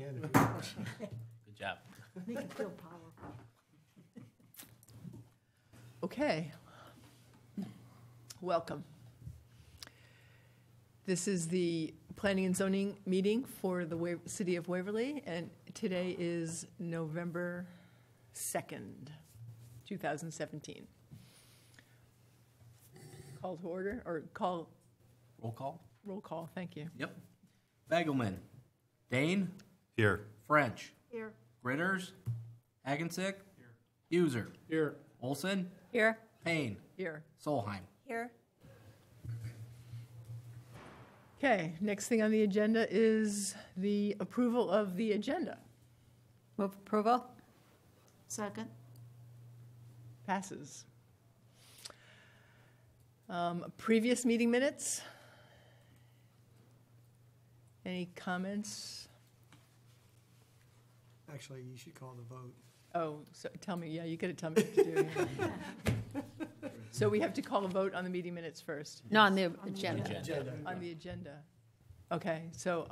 can. Good job. Make it feel powerful. Okay. Welcome. This is the Planning and Zoning meeting for the City of Waverly, and today is November 2nd, 2017. Call to order, or call? Roll call. Roll call, thank you. Yep. Bagelman. Dane. Here. French. Here. Gritters. Hagensick. Here. User. Here. Olson. Here. Payne. Here. Solheim. Here. Okay, next thing on the agenda is the approval of the agenda. Move approval. Second. Passes. Previous meeting minutes? Any comments? Actually, you should call the vote. Oh, so tell me, yeah, you gotta tell me what to do. So we have to call a vote on the meeting minutes first, No, on the agenda. on the agenda. Okay, so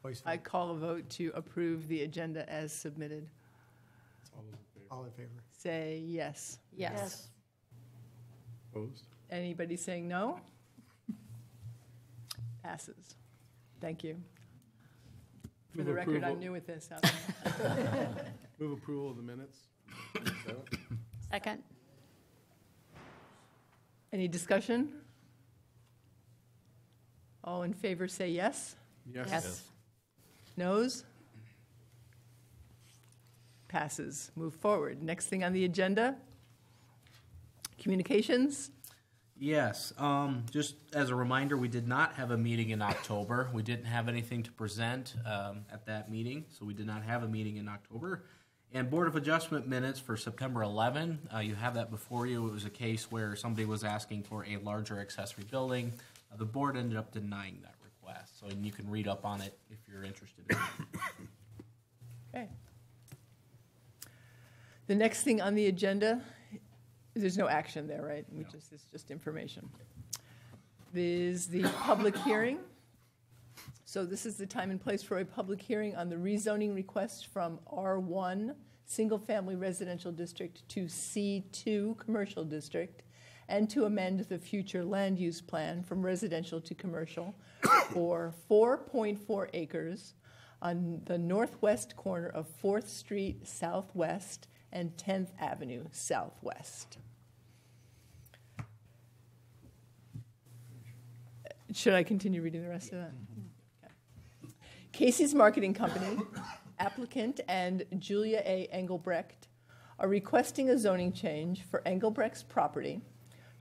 Voice I vote. call a vote to approve the agenda as submitted. All in favor? Say yes. Yes. Opposed? Anybody saying no? Passes. Thank you. For the Move record, I'm approval. new with this. Move approval of the minutes. Second. Any discussion? All in favor say yes. Yes. Noes? Passes. Move forward. Next thing on the agenda, communications. Yes. Just as a reminder, we did not have a meeting in October. We didn't have anything to present at that meeting, so we did not have a meeting in October. And Board of Adjustment minutes for September 11, you have that before you. It was a case where somebody was asking for a larger accessory building. The board ended up denying that request, so you can read up on it if you're interested in it. Okay. The next thing on the agenda, there's no action there, right? No. It's just information. Is the public hearing. So this is the time and place for a public hearing on the rezoning request from R1 Single Family Residential District to C2 Commercial District, and to amend the future land use plan from residential to commercial for 4.4 acres on the northwest corner of 4th Street Southwest and 10th Avenue Southwest. Should I continue reading the rest of that? Okay. Casey's Marketing Company, applicant, and Julia A. Engelbrecht are requesting a zoning change for Engelbrecht's property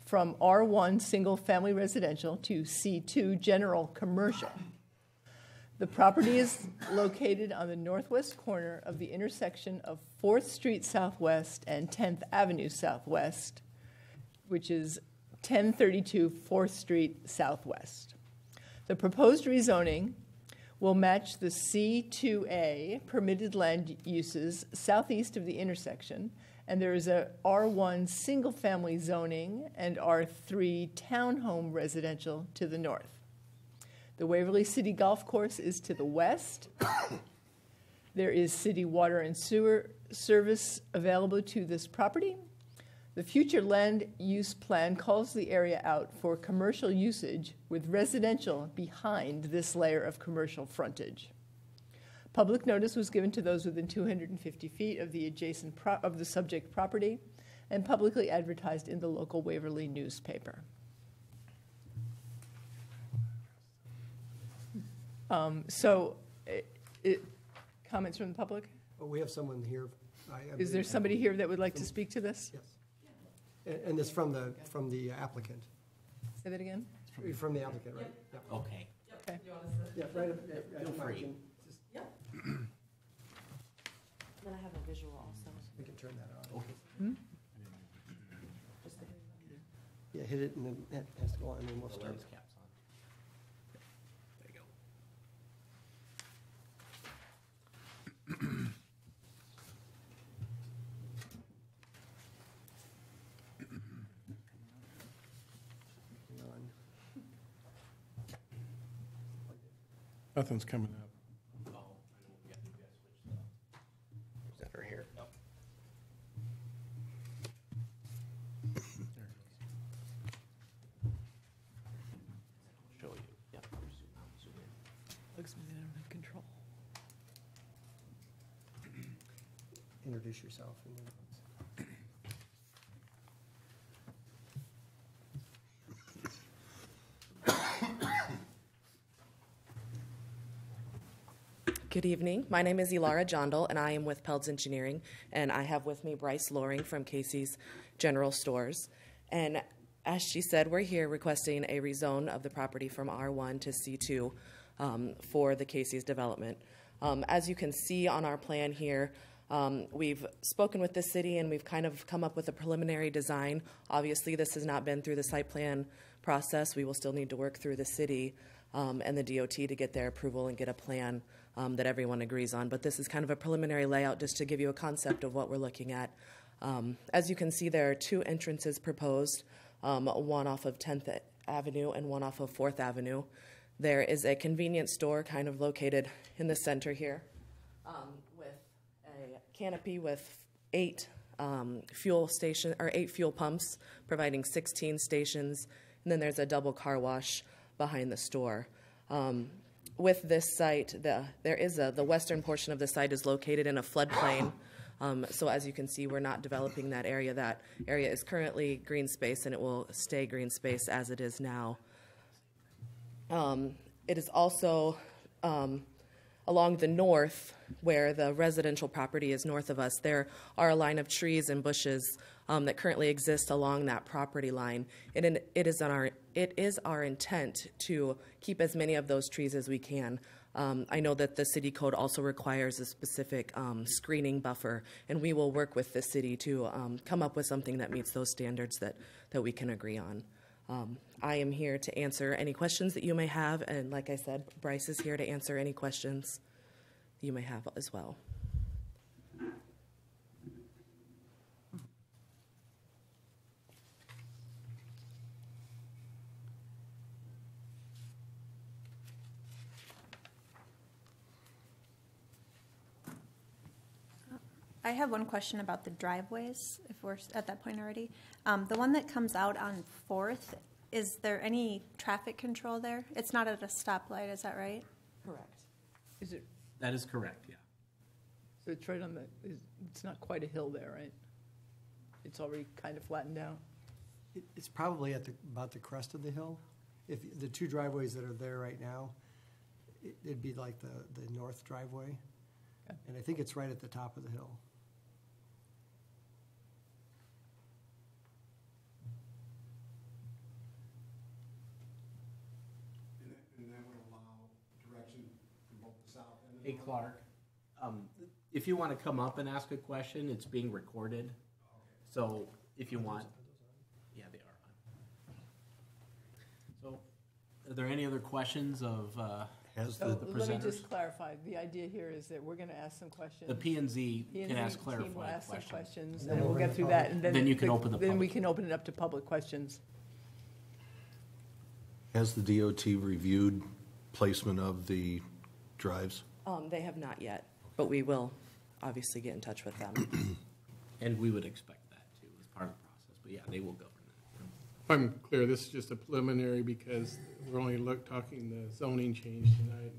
from R1 Single Family Residential to C2 General Commercial. The property is located on the northwest corner of the intersection of 4th Street Southwest and 10th Avenue Southwest, which is 1032 4th Street Southwest. The proposed rezoning will match the C2A permitted land uses southeast of the intersection, and there is a R1 single-family zoning and R3 townhome residential to the north. The Waverly City Golf Course is to the west. There is city water and sewer service available to this property. The future land use plan calls the area out for commercial usage with residential behind this layer of commercial frontage. Public notice was given to those within 250 feet of the adjacent of the subject property and publicly advertised in the local Waverly newspaper. Comments from the public? Oh, we have someone here. Is there somebody here that would like to speak to this? Yes. And it's from the applicant. Say that again? From the applicant, right? Yep. Okay. Okay. Yeah, right up. Feel free. Then I have a visual also. We can turn that on. Hmm? Yeah, hit it and then it has to go on and then we'll The start. lens cap's on. There you go. Nothing's coming up. Oh, I know Looks like they don't have control. Introduce yourself. Good evening. My name is Elara Jondal, and I am with Pelds Engineering, and I have with me Bryce Loring from Casey's General Stores. And as she said, we're here requesting a rezone of the property from R1 to C2 for the Casey's development. As you can see on our plan here, we've spoken with the city and we've kind of come up with a preliminary design. Obviously, this has not been through the site plan process. We will still need to work through the city and the DOT to get their approval and get a plan that everyone agrees on. But this is kind of a preliminary layout just to give you a concept of what we're looking at. As you can see, there are two entrances proposed, one off of 10th Avenue and one off of 4th Avenue. There is a convenience store kind of located in the center here with a canopy with 8 fuel pumps providing 16 stations, and then there's a double car wash behind the store. With this site, the western portion of the site is located in a floodplain. So as you can see, we're not developing that area. That area is currently green space, and it will stay green space as it is now. It is also along the north, where the residential property is north of us. There are a line of trees and bushes that currently exist along that property line. And it is our intent to keep as many of those trees as we can. I know that the city code also requires a specific screening buffer, and we will work with the city to come up with something that meets those standards that we can agree on. I am here to answer any questions that you may have, and like I said, Bryce is here to answer any questions you may have as well. I have one question about the driveways, if we're at that point already. The one that comes out on 4th, is there any traffic control there? It's not at a stoplight, is that right? Correct. Is it, That is correct, yeah. so it's right on it's not quite a hill there, right? It's already kind of flattened out? It's probably at about the crest of the hill. If the two driveways that are there right now, it'd be like the north driveway. Okay. And I think it's right at the top of the hill. And that would allow direction from both the south and the Hey, north? Clark, if you want to come up and ask a question, it's being recorded. So if you want, yeah, they are on. So are there any other questions of Has So the, the let me presenters? just clarify. The idea here is that we're going to ask some questions. The P and Z P&Z can ask team will clarifying ask some questions. questions, And then and we'll we'll get bring through the that, and Then you can open the Then we public. can open it up to public questions. has the DOT reviewed placement of the drives? They have not yet, but we will obviously get in touch with them. And we would expect that too as part of the process. But yeah, they will govern that. If I'm clear, this is just a preliminary because we're only talking the zoning change tonight,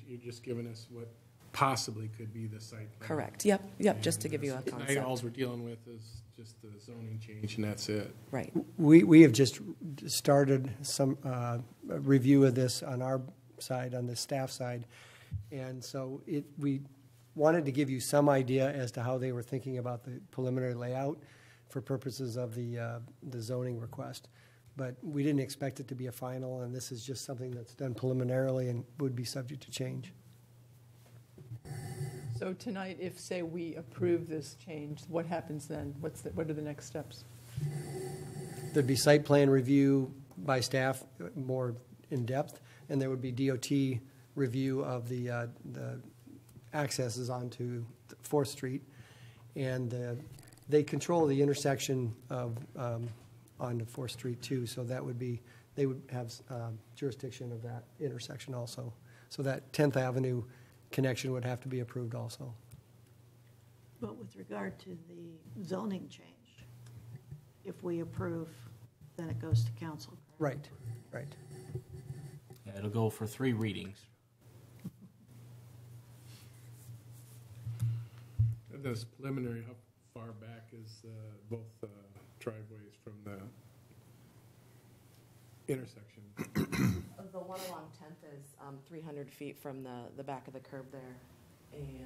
you're just giving us what possibly could be the site plan. Correct. Yep, just to give you a Tonight, all concept. we're dealing with is just the zoning change, and that's it. Right. We have just started some review of this on our side, on the staff side. And so we wanted to give you some idea as to how they were thinking about the preliminary layout for purposes of the zoning request. But we didn't expect it to be a final, and this is just something that's done preliminarily and would be subject to change. So tonight, if, say, we approve this change, what happens then? What are the next steps? There'd be site plan review by staff, more in-depth, and there would be DOT review of the accesses onto 4th Street. And they control the intersection of onto 4th Street too, so that would be, they would have jurisdiction of that intersection also. So that 10th Avenue connection would have to be approved also. But with regard to the zoning change, if we approve, then it goes to council. Right, right. Yeah, it'll go for 3 readings. this preliminary, how far back is both driveways from the intersection? The one along 10th is 300 feet from the back of the curb there, and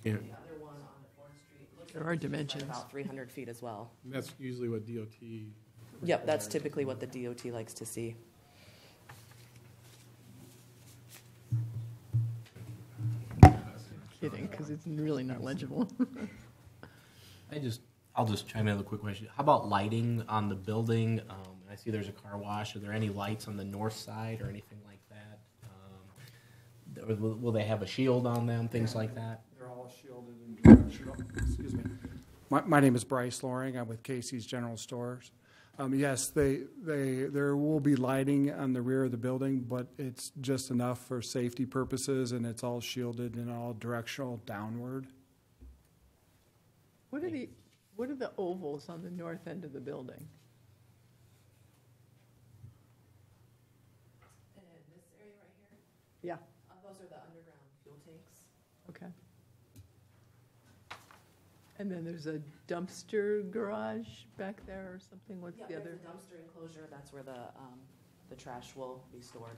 Yeah. the other one on 4th Street looks There like are it's dimensions. about 300 feet as well. And that's usually what DOT. Yep, that's requires. typically what the DOT likes to see. Kidding, because it's really not legible. I'll just chime in with a quick question. How about lighting on the building? I see there's a car wash. Are there any lights on the north side or anything like that? Will they have a shield on them, things like that? They're all shielded and directional. Excuse me. My name is Bryce Loring. I'm with Casey's General Stores. Yes, there will be lighting on the rear of the building, but it's just enough for safety purposes, and it's all shielded and all directional downward. What are the ovals on the north end of the building? And this area right here, Yeah, those are the underground fuel tanks. okay. And then there's a dumpster garage back there or something? What's Yeah, the there's other? a dumpster enclosure. That's where the trash will be stored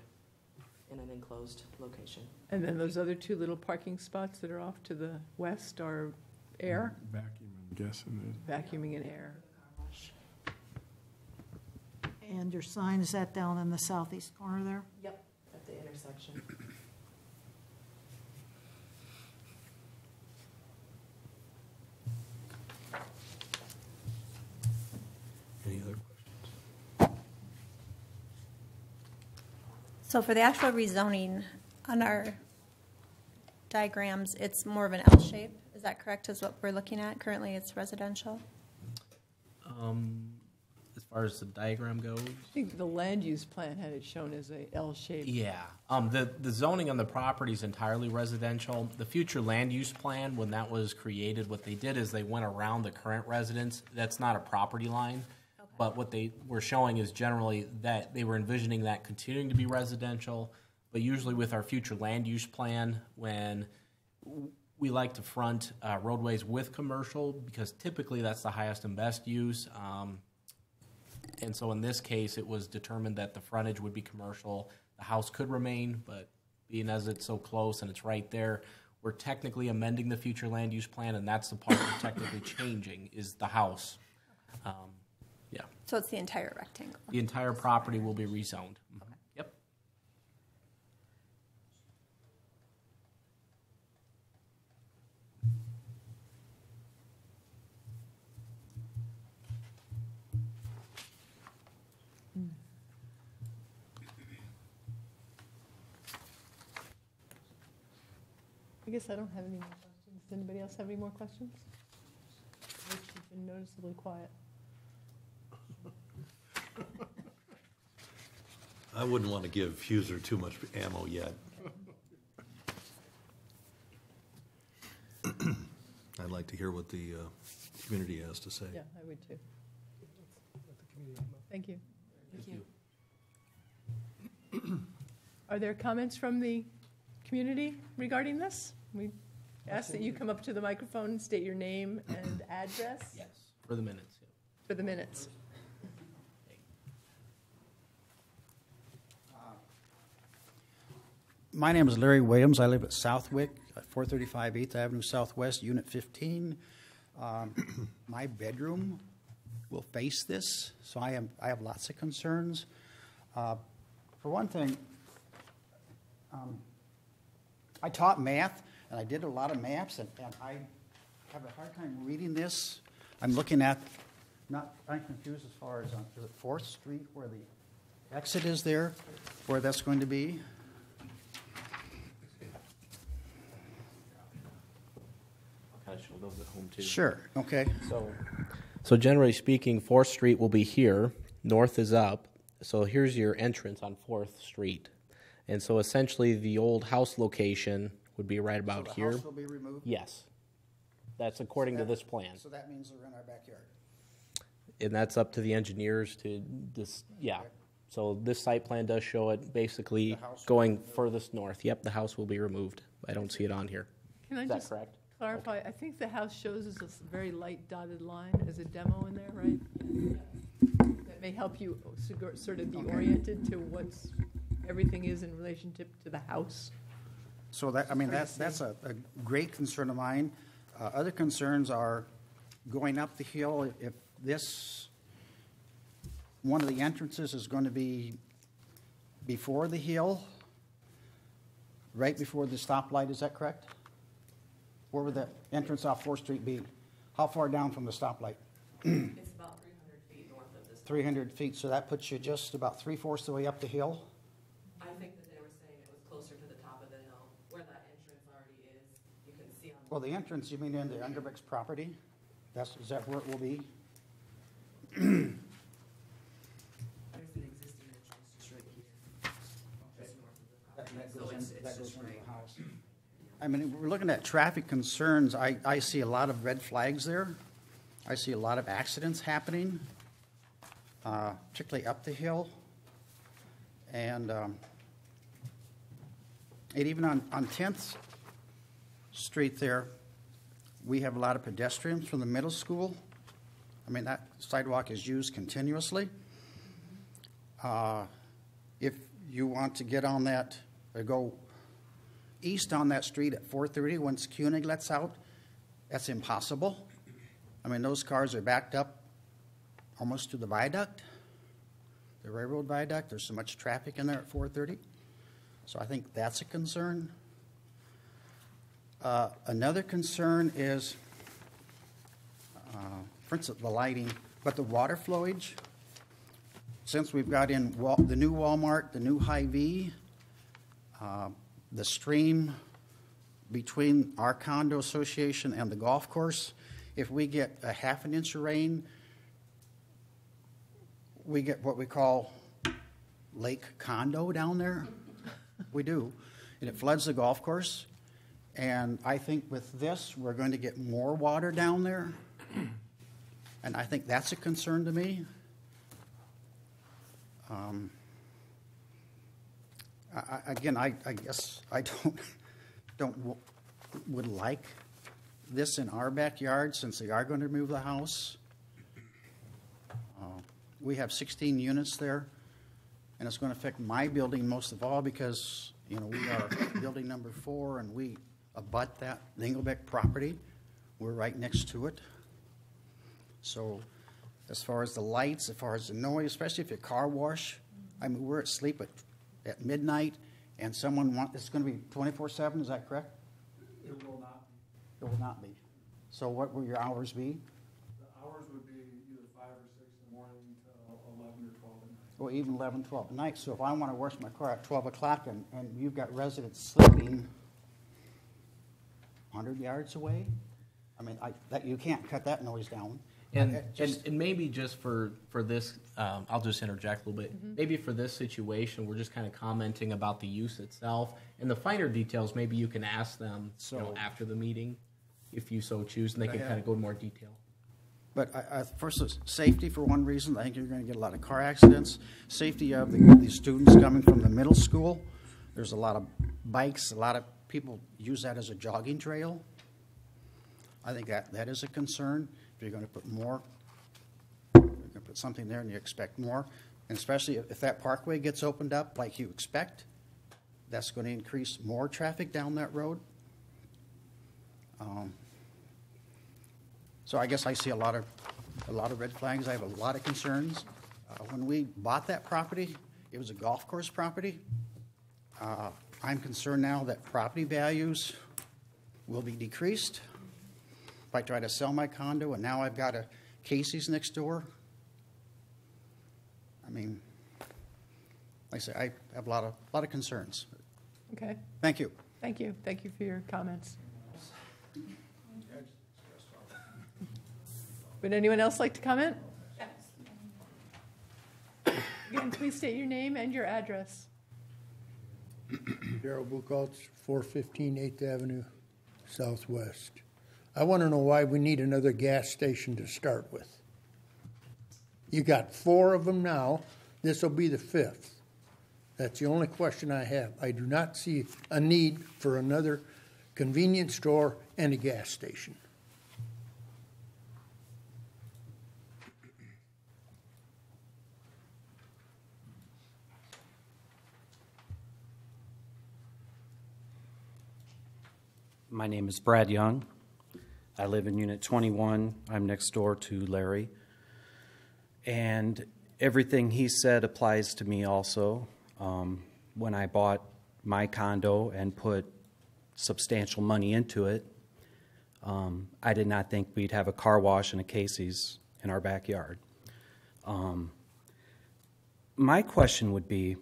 in an enclosed location. And then those other two little parking spots that are off to the west are air, Vacuum, I'm guessing. vacuuming and air. Car wash. And your sign, is that down in the southeast corner there? Yep, at the intersection. Any other questions? So for the actual rezoning, on our diagrams, it's more of an L shape. Is that correct, is what we're looking at? Currently, it's residential? As far as the diagram goes? I think the land use plan had it shown as a L shape. Yeah, the zoning on the property is entirely residential. The future land use plan, when that was created, what they did is they went around the current residence. That's not a property line, but what they were showing is generally that they were envisioning that continuing to be residential. But usually with our future land use plan, when we like to front roadways with commercial, because typically that's the highest and best use. And so in this case, it was determined that the frontage would be commercial. The house could remain, but being as it's so close and it's right there, we're technically amending the future land use plan, and that's the part we're technically changing, is the house. Yeah. So it's the entire rectangle? The entire property will be rezoned. Yep. I guess I don't have any more questions. Does anybody else have any more questions? Rich, you've been noticeably quiet. I wouldn't want to give Huser too much ammo yet. I'd like to hear what the community has to say. Yeah, I would too. Thank you. Thank you. Are there comments from the community regarding this? We ask that you come up to the microphone and state your name and address Yes, for the minutes. Yeah. for the minutes. My name is Larry Williams. I live at Southwick, 435 8th Avenue Southwest, Unit 15. My bedroom will face this, so I have lots of concerns. For one thing, I taught math, and I did a lot of maps, and I have a hard time reading this. I'm looking at, I'm confused as far as, is it 4th Street where the exit is there, where that's going to be? I'll kind of show those at home too. Sure, okay. So generally speaking, 4th Street will be here. North is up. So here's your entrance on 4th Street. And so essentially the old house location would be right about So here. the house will be removed? Yes. That's according to this plan. So that means they're in our backyard? And that's up to the engineers to just, yeah. So this site plan does show it basically The house will going be removed. furthest north. Yep, the house will be removed. I don't see it on here. Can I Is that just correct? clarify, I think the house shows us a very light dotted line as a demo in there, right? That may help you sort of be oriented to what's, everything is in relationship to the house. So that, I mean, that's a great concern of mine. Other concerns are going up the hill. If this, one of the entrances is going to be before the hill, right before the stoplight, is that correct? Where would the entrance off 4th Street be? How far down from the stoplight? It's about 300 feet north of this. 300 feet, so that puts you just about 3/4 of the way up the hill? I think that they were saying it was closer to the top of the hill, where that entrance already is. You can see on Well, the entrance, you mean into Underbeck's property? Is that where it will be? there's an existing entrance just right here, just north of the property. That So goes it's into just the right. house. I mean, we're looking at traffic concerns. I see a lot of red flags there. I see a lot of accidents happening, particularly up the hill. And even on 10th Street there, we have a lot of pedestrians from the middle school. I mean, that sidewalk is used continuously. If you want to get on that, or go east on that street at 4:30, once Koenig lets out, that's impossible. I mean, those cars are backed up almost to the viaduct, the railroad viaduct. There's so much traffic in there at 4:30. So I think that's a concern. Another concern is, for instance, the lighting, but the water flowage. Since we've got in the new Walmart, the new Hy-Vee, the stream between our condo association and the golf course, if we get a 1/2 inch of rain, we get what we call Lake Condo down there. We do. And it floods the golf course. And I think with this, we're going to get more water down there. And I think that's a concern to me. I guess I would like this in our backyard since they are going to move the house. We have 16 units there, and it's going to affect my building most of all because, you know, we are building number 4 and we abut the Engelbeck property. We're right next to it. So as far as the lights, as far as the noise, especially if you car wash, I mean, we're asleep at midnight and it's going to be 24/7, is that correct? It will not be. It will not be. So what will your hours be? The hours would be either 5 or 6 in the morning till 11 or 12 at night. Or even 11, 12 at night. So if I want to wash my car at 12 o'clock and you've got residents sleeping 100 yards away, I mean, you can't cut that noise down. And maybe just for this, I'll just interject a little bit. Mm-hmm. Maybe for this situation, we're just kind of commenting about the use itself. And the finer details, maybe you can ask them after the meeting, if you so choose, and they can kind of go into more detail. But first, safety for one reason. I think you're going to get a lot of car accidents. Safety of the students coming from the middle school. There's a lot of bikes. A lot of people use that as a jogging trail. I think that is a concern. If you're going to put more, you're going to put something there and you expect more. And especially if that parkway gets opened up like you expect, that's going to increase more traffic down that road. So I guess I see a lot of red flags. I have a lot of concerns. When we bought that property, it was a golf course property. I'm concerned now that property values will be decreased. If I try to sell my condo and now I've got a Casey's next door, I mean, like I say, I have a lot of concerns. Okay. Thank you. Thank you. Thank you for your comments. Would anyone else like to comment? Again, please state your name and your address. Darrell Buchholz, 415 8th Avenue Southwest. I want to know why we need another gas station to start with. You got 4 of them now. This will be the 5th. That's the only question I have. I do not see a need for another convenience store, and a gas station. My name is Brad Young. I live in Unit 21. I'm next door to Larry. And everything he said applies to me also. When I bought my condo and put substantial money into it, I did not think we'd have a car wash and a Casey's in our backyard. My question would be,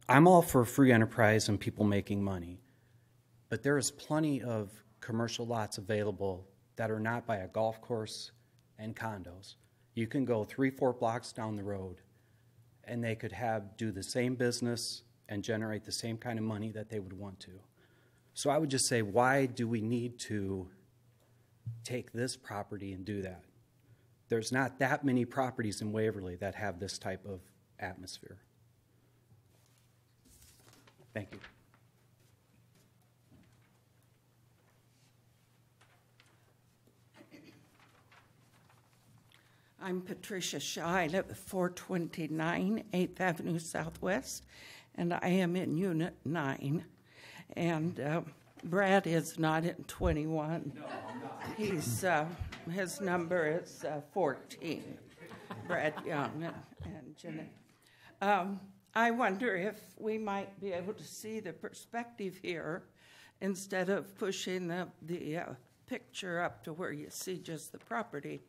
I'm all for free enterprise and people making money, but there is plenty of commercial lots available that are not by a golf course and condos. You can go 3-4 blocks down the road and they could do the same business and generate the same kind of money that they would want to. So I would just say, why do we need to take this property and do that? There's not that many properties in Waverly that have this type of atmosphere. Thank you. I'm Patricia Shaw. I live at 429 8th Avenue Southwest, and I am in Unit 9. And Brad is not in 21. No, I'm not. His number is 14, Brad Young and Jeanette. I wonder if we might be able to see the perspective here instead of pushing the picture up to where you see just the property.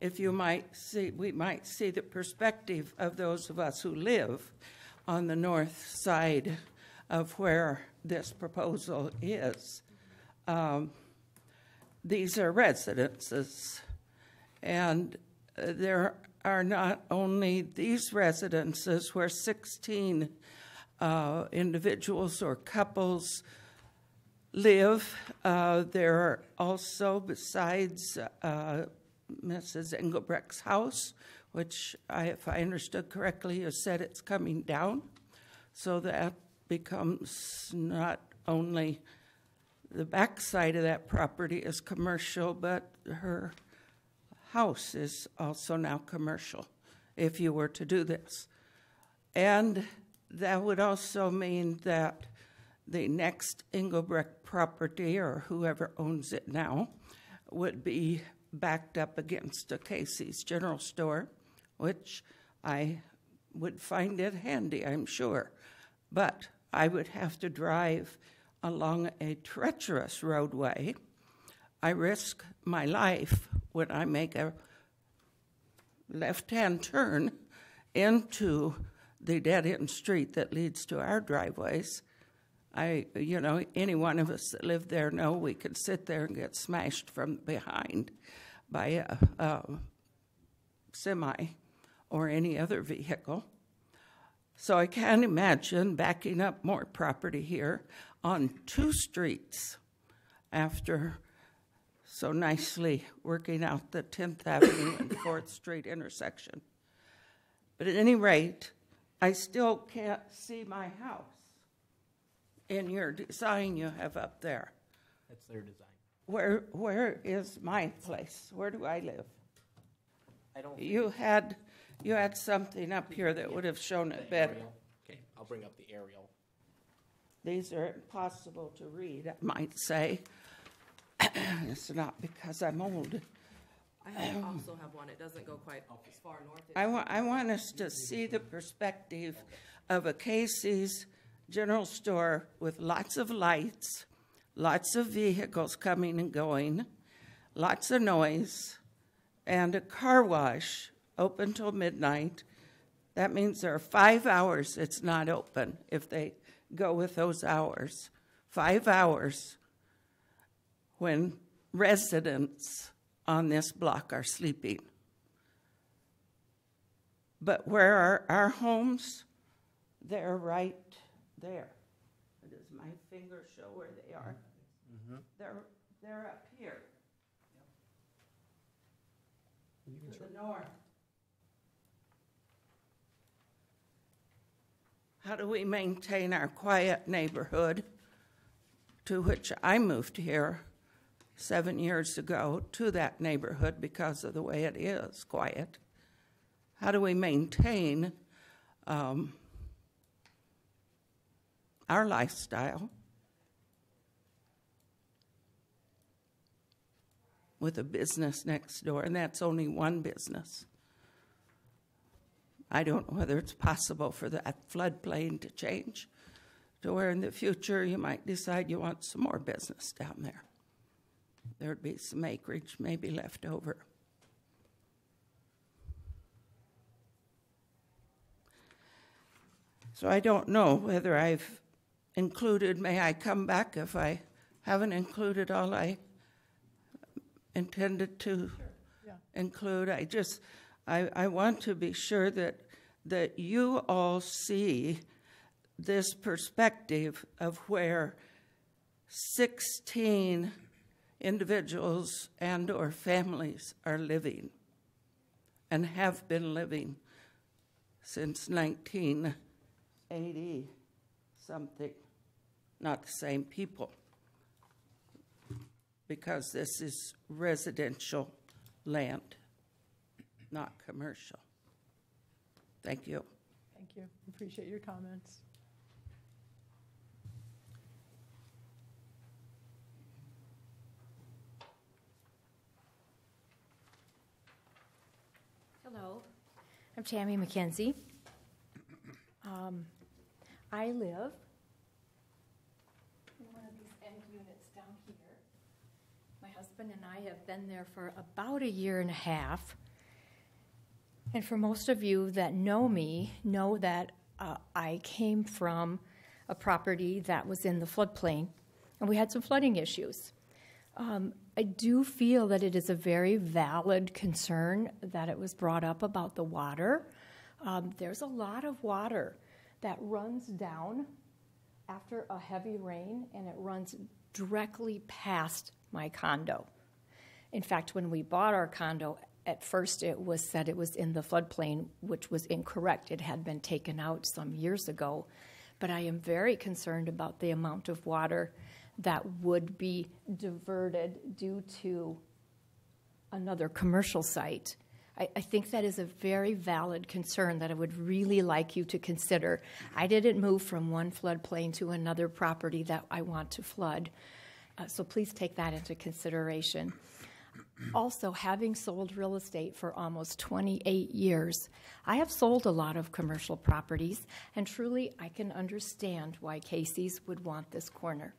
If you might see, we might see the perspective of those of us who live on the north side of where this proposal is. These are residences, and there are not only these residences where 16 individuals or couples live. There are also, besides Mrs. Engelbrecht's house, which, if I understood correctly, you said it's coming down. So that becomes not only the back side of that property is commercial, but her house is also now commercial if you were to do this. And that would also mean that the next Engelbrecht property, or whoever owns it now, would be backed up against a Casey's General Store, which I would find it handy, I'm sure. But I would have to drive along a treacherous roadway. I risk my life when I make a left-hand turn into the dead-end street that leads to our driveways. Any one of us that live there know we could sit there and get smashed from behind by a semi or any other vehicle. So I can't imagine backing up more property here on 2 streets after so nicely working out the 10th Avenue and 4th Street intersection. But at any rate, I still can't see my house in your design you have up there. That's their design. Where is my place? Where do I live? I don't. You had something up here that would have shown it better. Okay, I'll bring up the aerial. These are impossible to read, I might say. It's not because I'm old. I also have one. It doesn't go quite as far north. I want us to see the perspective of a Casey's General Store with lots of lights, lots of vehicles coming and going, lots of noise, and a car wash open till midnight. That means there are 5 hours it's not open if they go with those hours. 5 hours when residents on this block are sleeping. But where are our homes? They're right there. Does my finger show where they are? Mm-hmm. They're up here. To the north. How do we maintain our quiet neighborhood to which I moved here 7 years ago to that neighborhood because of the way it is, quiet. How do we maintain our lifestyle with a business next door, and that's only one business? I don't know whether it's possible for that floodplain to change to where in the future you might decide you want some more business down there. There'd be some acreage maybe left over. So I don't know whether I've included, may I come back if I haven't included all I intended to include? I want to be sure that you all see this perspective of where 16 individuals and or families are living and have been living since 1980 something, not the same people, because this is residential land, not commercial. Thank you. Thank you. Appreciate your comments. Hello, I'm Tammy McKenzie. I live in one of these end units down here. My husband and I have been there for about 1.5 years. And for most of you that know me, know that I came from a property that was in the floodplain, and we had some flooding issues. I do feel that it is a very valid concern that it was brought up about the water. There's a lot of water that runs down after a heavy rain, and it runs directly past my condo. In fact, when we bought our condo, at first it was said it was in the floodplain, which was incorrect. It had been taken out some years ago. But I am very concerned about the amount of water that would be diverted due to another commercial site. I think that is a very valid concern that I would really like you to consider. I didn't move from one floodplain to another property that I want to flood, so please take that into consideration. Also, having sold real estate for almost 28 years, I have sold a lot of commercial properties, and truly I can understand why Casey's would want this corner.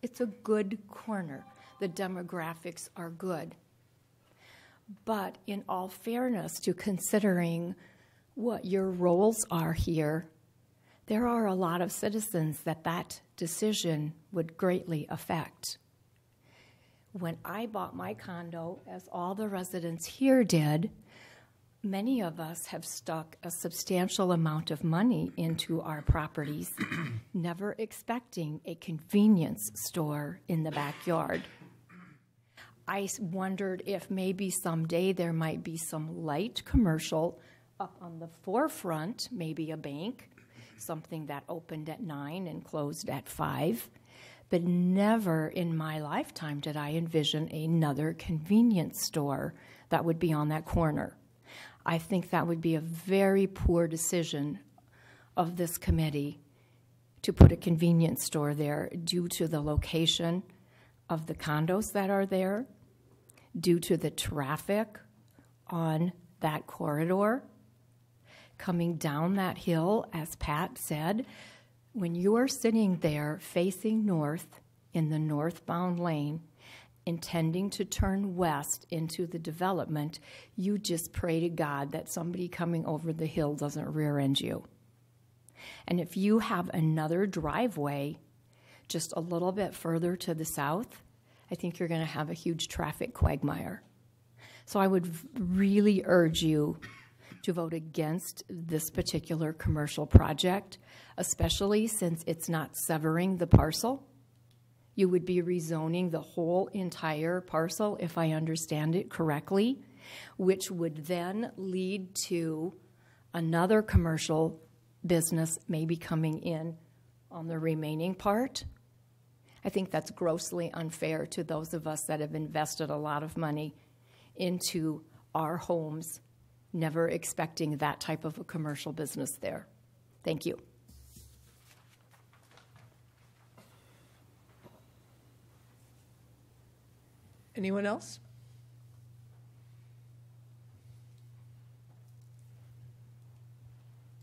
It's a good corner. The demographics are good. But in all fairness to considering what your roles are here, there are a lot of citizens that decision would greatly affect. When I bought my condo, as all the residents here did, many of us have stuck a substantial amount of money into our properties, never expecting a convenience store in the backyard. I wondered if maybe someday there might be some light commercial up on the forefront, maybe a bank, something that opened at 9 and closed at 5. But never in my lifetime did I envision another convenience store that would be on that corner. I think that would be a very poor decision of this committee to put a convenience store there due to the location of the condos that are there, due to the traffic on that corridor. Coming down that hill, as Pat said, when you are sitting there facing north in the northbound lane, intending to turn west into the development, you just pray to God that somebody coming over the hill doesn't rear-end you. And if you have another driveway just a little bit further to the south, I think you're going to have a huge traffic quagmire. So I would really urge you to vote against this particular commercial project, especially since it's not severing the parcel. You would be rezoning the whole entire parcel, if I understand it correctly, which would then lead to another commercial business maybe coming in on the remaining part. I think that's grossly unfair to those of us that have invested a lot of money into our homes, never expecting that type of a commercial business there. Thank you. Anyone else?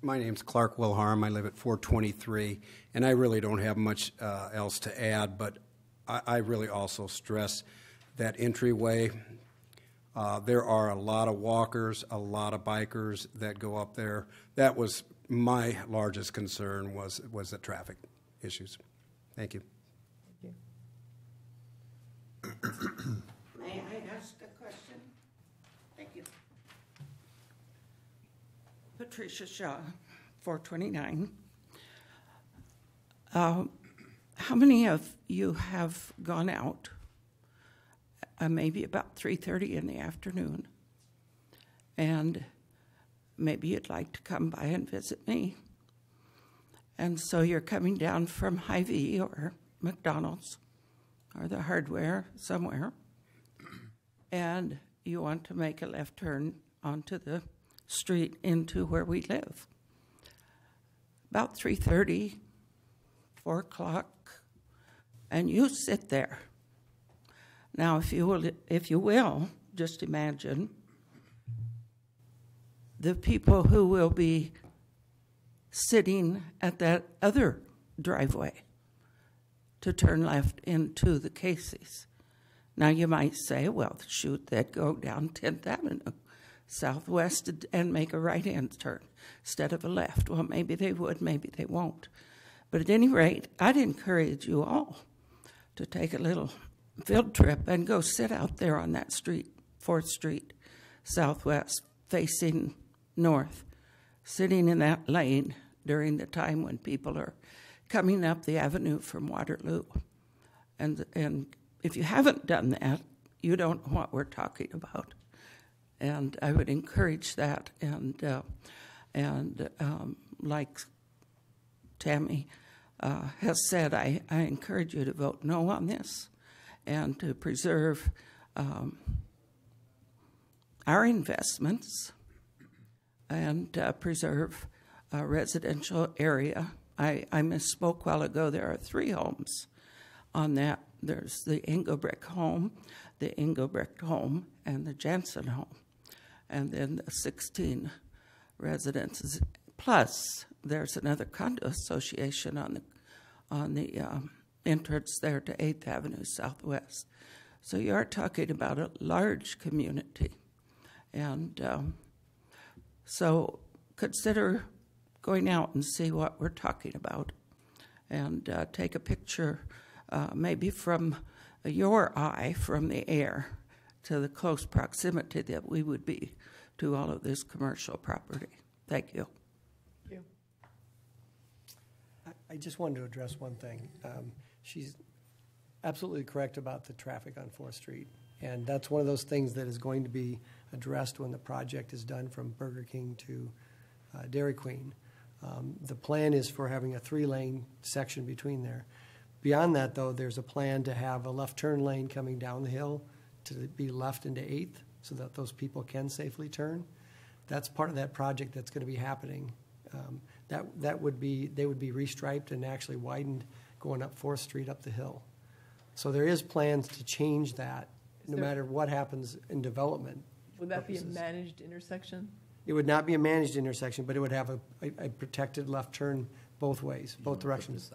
My name's Clark Wilharm. I live at 423, and I really don't have much else to add, but I really also stress that entryway. There are a lot of walkers, a lot of bikers that go up there. That was my largest concern was the traffic issues. Thank you. May I ask a question? Thank you. Patricia Shaw, 429. How many of you have gone out, maybe about 3:30 in the afternoon, and maybe you'd like to come by and visit me? And so you're coming down from Hy-Vee or McDonald's or the hardware somewhere, and you want to make a left turn onto the street into where we live. About 3:30, 4 o'clock, and you sit there. Now, if you will, just imagine the people who will be sitting at that other driveway to turn left into the Casey's. Now, you might say, well, shoot, they'd go down 10th Avenue Southwest and make a right-hand turn instead of a left. Well, maybe they would, maybe they won't. But at any rate, I'd encourage you all to take a little field trip and go sit out there on that street, 4th Street Southwest, facing north, sitting in that lane during the time when people are coming up the avenue from Waterloo. And if you haven't done that, you don't know what we're talking about. And I would encourage that. And like Tammy has said, I encourage you to vote no on this and to preserve our investments and preserve a residential area. I misspoke a while ago. There are 3 homes on that. There's the Engelbrecht home, and the Jansen home, and then the 16 residences. Plus, there's another condo association on the entrance there to 8th Avenue Southwest. So you are talking about a large community, and so consider going out and see what we're talking about, and take a picture, maybe from your eye, from the air, to the close proximity that we would be to all of this commercial property. Thank you. Thank you. I just wanted to address one thing. She's absolutely correct about the traffic on 4th Street, and that's one of those things that is going to be addressed when the project is done from Burger King to Dairy Queen. The plan is for having a 3-lane section between there. Beyond that, though, there's a plan to have a left turn lane coming down the hill to be left into 8th so that those people can safely turn. That's part of that project that's going to be happening. They would be restriped and actually widened going up 4th Street up the hill. So there is plans to change that no matter what happens in development. Would that be a managed intersection? It would not be a managed intersection, but it would have a protected left turn both ways, both directions.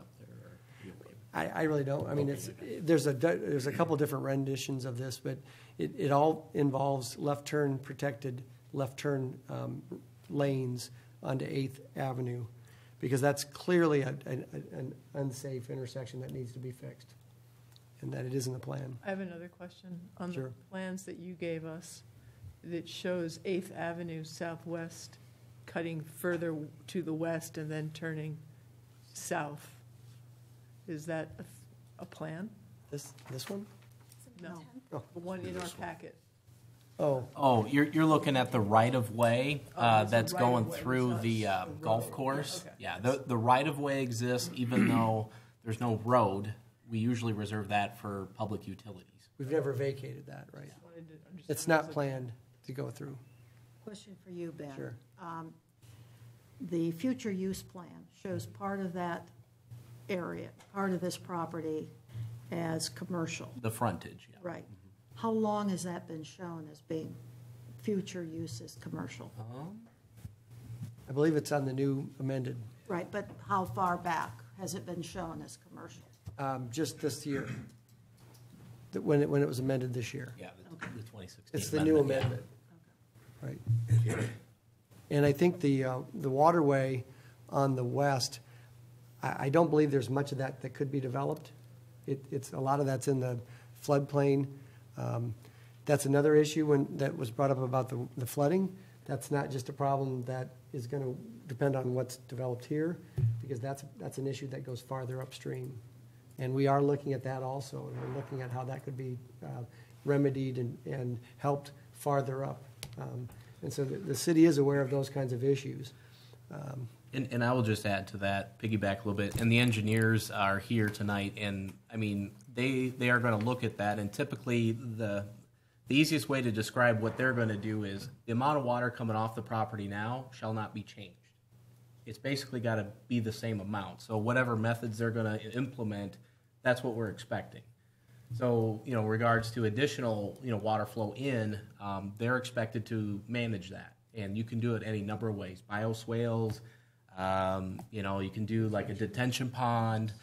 I really don't. I mean, there's a couple different renditions of this, but it all involves left turn protected left turn lanes onto 8th Avenue, because that's clearly an unsafe intersection that needs to be fixed, and that it isn't the plan. I have another question. On Sure. the plans that you gave us, that shows 8th Avenue Southwest cutting further to the west and then turning south. Is that a plan? This one? No, Oh. the one in our packet. Oh, you're looking at the right-of-way there's a that's going right-of-way. through It's the not a golf road. course. Okay. Yeah, the right-of-way exists even though there's no road we usually reserve that for public utilities. We've never vacated that, right? It's not planned to go through. Question for you, Ben. Sure. The future use plan shows part of that area, part of this property as commercial. The frontage, yeah. Right. How long has that been shown as being future use as commercial? I believe it's on the new amended, Right, but how far back has it been shown as commercial? just this year, when it was amended this year. Yeah, the 2016. It's the new amendment. Right. And I think the waterway on the west, I don't believe there's much of that could be developed. It's a lot of that's in the floodplain. That's another issue that was brought up about the flooding. That's not just a problem that is going to depend on what's developed here, because that's an issue that goes farther upstream. And we are looking at that also, and we're looking at how that could be remedied and helped farther up. And so the city is aware of those kinds of issues. And I will just add to that, piggyback a little bit, and the engineers are here tonight, and I mean, they are going to look at that, and typically the easiest way to describe what they're going to do is the amount of water coming off the property now shall not be changed. It's basically got to be the same amount. So whatever methods they're going to implement, that's what we're expecting. So, regards to additional, water flow in, they're expected to manage that. And you can do it any number of ways. Bioswales, you can do like a detention pond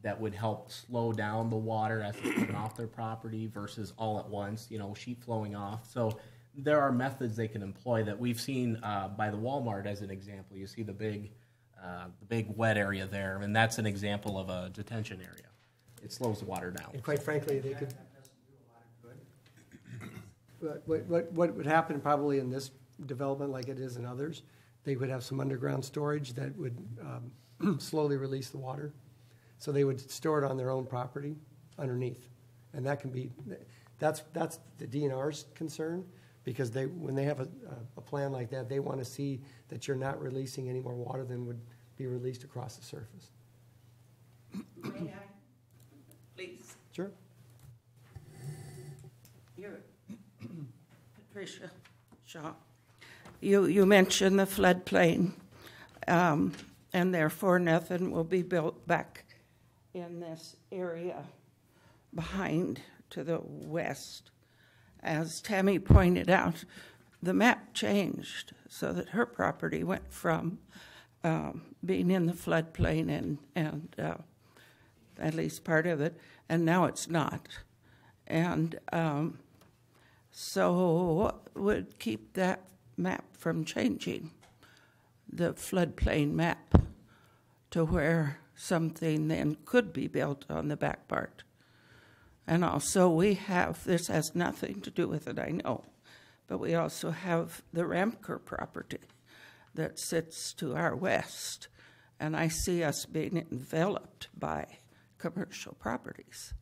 that would help slow down the water as it's coming off their property versus all at once, sheet flowing off. So there are methods they can employ that we've seen by the Walmart as an example. You see the big wet area there, and that's an example of a detention area. It slows the water down. And quite frankly, they could. But what would happen probably in this development, like it is in others, they would have some underground storage that would slowly release the water. So they would store it on their own property underneath, and that can be that's the DNR's concern, because when they have a plan like that, they want to see that you're not releasing any more water than would be released across the surface. May I? Please. Sure. Patricia Shaw. You mentioned the floodplain, and therefore nothing will be built back in this area behind to the west. As Tammy pointed out, the map changed so that her property went from being in the floodplain and at least part of it, and now it's not. And so what would keep that map from changing, the floodplain map, to where something then could be built on the back part? And also this has nothing to do with it, I know, but we also have the Ramker property that sits to our west, and I see us being enveloped by commercial properties.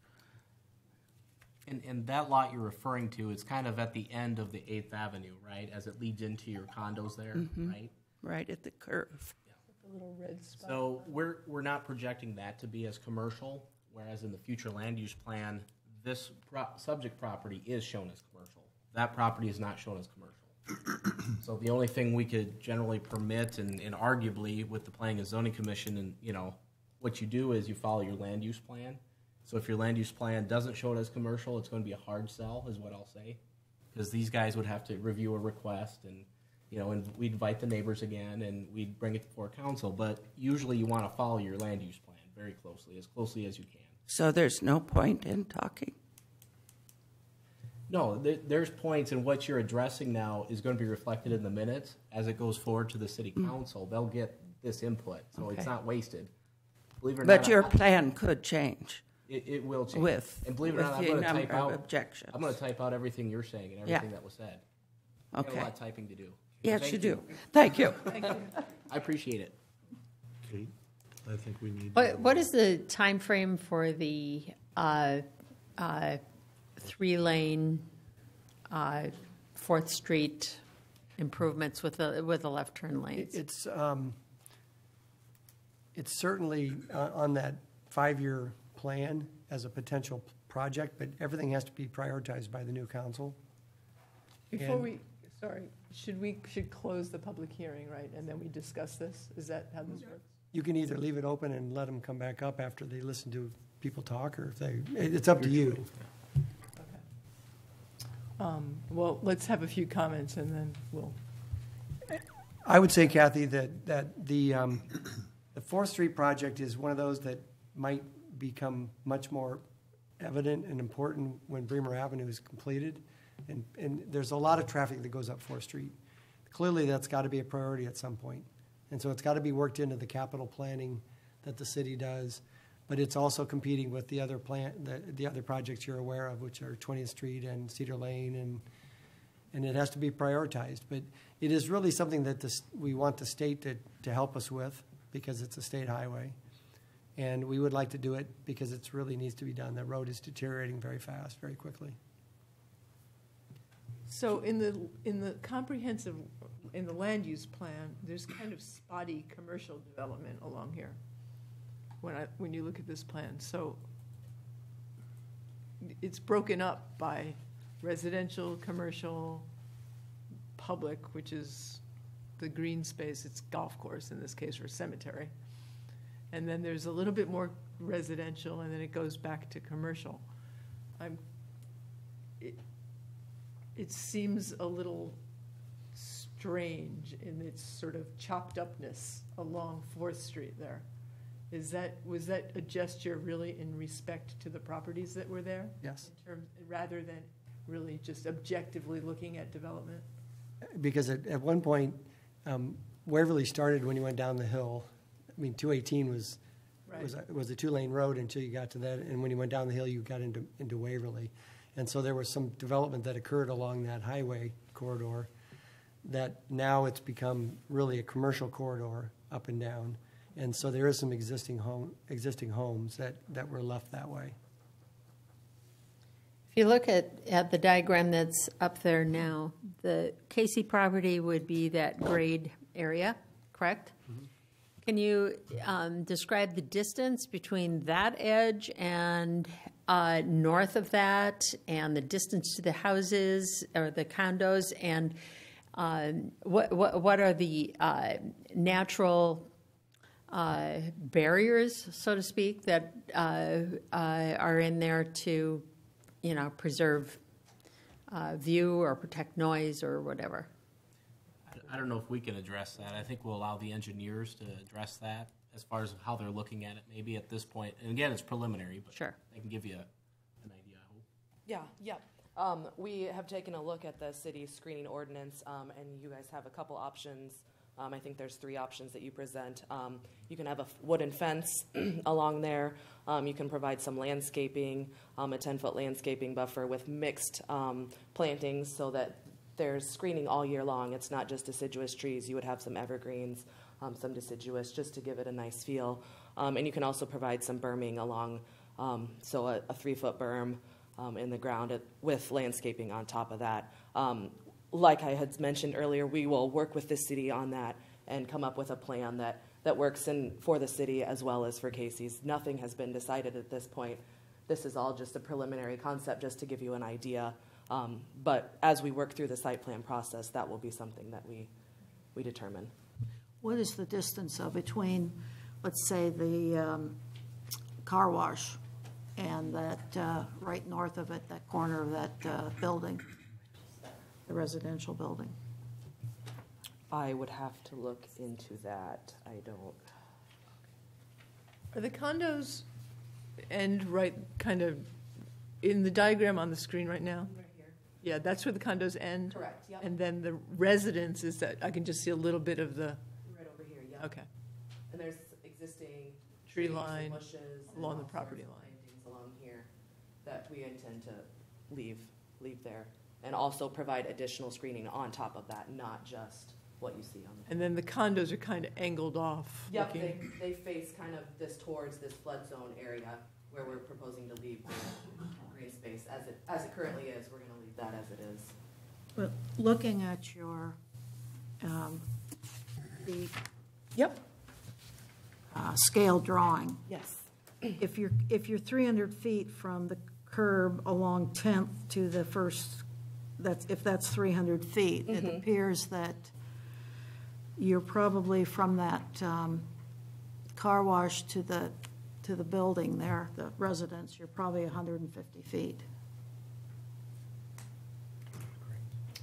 And that lot you're referring to is kind of at the end of the 8th Avenue, right? As it leads into your condos there, right? Right at the curve. Yeah. The little red spot. So we're not projecting that to be as commercial, whereas in the future land use plan, this subject property is shown as commercial. That property is not shown as commercial. So the only thing we could generally permit, and arguably with the Planning and Zoning Commission, and what you do is you follow your land use plan. So if your land use plan doesn't show it as commercial, it's going to be a hard sell, is what I'll say, because these guys would have to review a request, and and we'd invite the neighbors again, and we'd bring it before council. But usually, you want to follow your land use plan very closely as you can. So there's no point in talking? No, there's points, and what you're addressing now is going to be reflected in the minutes as it goes forward to the city council. They'll get this input, so it's not wasted. Believe it or not, But your plan could change. It will change. With and believe it or not, I'm the going to number type of out objections. I'm going to type out everything you're saying and everything that was said. Okay. I got a lot of typing to do. Yes, Thank you do. Thank you. Thank you. I appreciate it. Kate, I think we need. What is the time frame for the 3-lane 4th Street improvements with the left turn lanes? It's certainly on that 5-year plan as a potential project, but everything has to be prioritized by the new council. Before And- should close the public hearing, right? And then we discuss this? Is that how this works? You can either leave it open and let them come back up after they listen to people talk, or if it's up to you. Well, let's have a few comments and then we'll. I would say, Kathy, that the 4th Street project is one of those that might become much more evident and important when Bremer Avenue is completed. And there's a lot of traffic that goes up 4th Street. Clearly, that's got to be a priority at some point. And so it's got to be worked into the capital planning that the city does. But it's also competing with the other the other projects you're aware of, which are 20th Street and Cedar Lane, and it has to be prioritized. But it is really something that we want the state to help us with, because it's a state highway. And we would like to do it because it really needs to be done. The road is deteriorating very fast, very quickly. So in the comprehensive, in the land use plan, there's kind of spotty commercial development along here when you look at this plan. So it's broken up by residential, commercial, public, which is the green space, it's golf course in this case, or cemetery. And then there's a little bit more residential, and then it goes back to commercial. It seems a little strange in its sort of chopped upness along 4th Street there. Was that a gesture really in respect to the properties that were there? Yes. Rather than really just objectively looking at development? Because at one point, Waverly started when you went down the hill. I mean, 218 was a 2-lane road until you got to that, and when you went down the hill, you got into Waverly. And so there was some development that occurred along that highway corridor that now it's become really a commercial corridor up and down. And so there is some existing homes that were left that way. If you look at the diagram that's up there now, the Casey property would be that grade area, correct? Mm-hmm. Can you describe the distance between that edge and north of that, and the distance to the houses or the condos, and what are the natural barriers, so to speak, that are in there to, preserve view or protect noise or whatever? I don't know if we can address that. I think we'll allow the engineers to address that as far as how they're looking at it maybe at this point. And again, it's preliminary, but sure, they can give you an idea, I hope. Yeah. We have taken a look at the city screening ordinance, and you guys have a couple options. I think there's 3 options that you present. You can have a wooden fence along there. You can provide some landscaping, a 10-foot landscaping buffer with mixed plantings so that there's screening all year long. It's not just deciduous trees. You would have some evergreens, some deciduous, just to give it a nice feel. And you can also provide some berming along, so a 3-foot berm in the ground with landscaping on top of that. Like I had mentioned earlier, we will work with the city on that and come up with a plan that works for the city as well as for Casey's. Nothing has been decided at this point. This is all just a preliminary concept just to give you an idea. But as we work through the site plan process, that will be something that we determine. What is the distance between, let's say, the car wash and that right north of it, that corner of that building, the residential building? I would have to look into that. I don't. Are the condos end right kind of in the diagram on the screen right now? Right here. Yeah, that's where the condos end? Correct, yep. And then the residence is that, I can just see a little bit of the... Right over here, yeah. Okay. And there's existing tree trees line and bushes along and the property line. Plantings along here that we intend to leave there. And also provide additional screening on top of that, not just what you see on the... And then the condos are kind of angled off. Yep, looking. they face kind of towards this flood zone area where we're proposing to leave the green space as it currently is. We're going to leave that as it is. But looking at your the yep scale drawing, yes, if you're 300 feet from the curb along 10th to the first, if that's 300 feet, it appears that you're probably from that car wash to the building there, the residence, you're probably 150 feet.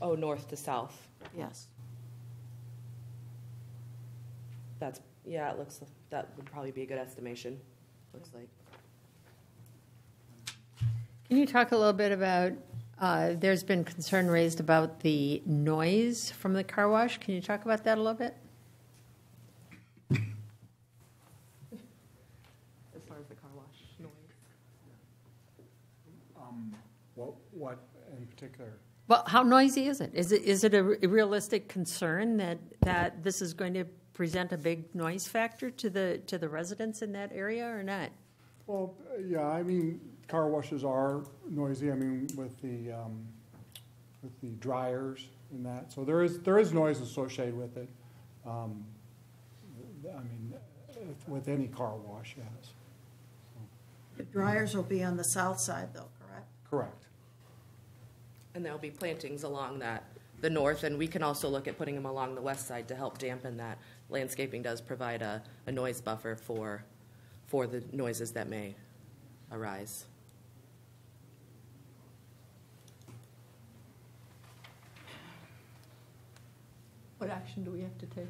Oh, north to south. Yes. That's, yeah, it looks, that would probably be a good estimation, looks like. Can you talk a little bit about, there's been concern raised about the noise from the car wash. Can you talk about that a little bit? As far as the car wash noise. What in particular? Well, how noisy is it? Is it a realistic concern that this is going to present a big noise factor to the residents in that area or not? Well, yeah, I mean, car washes are noisy. I mean, with the dryers and that, so there is noise associated with it. I mean, with any car wash, yes. The dryers will be on the south side, though, correct? Correct. And there'll be plantings along the north, and we can also look at putting them along the west side to help dampen that. Landscaping does provide a noise buffer for the noises that may arise. What action do we have to take?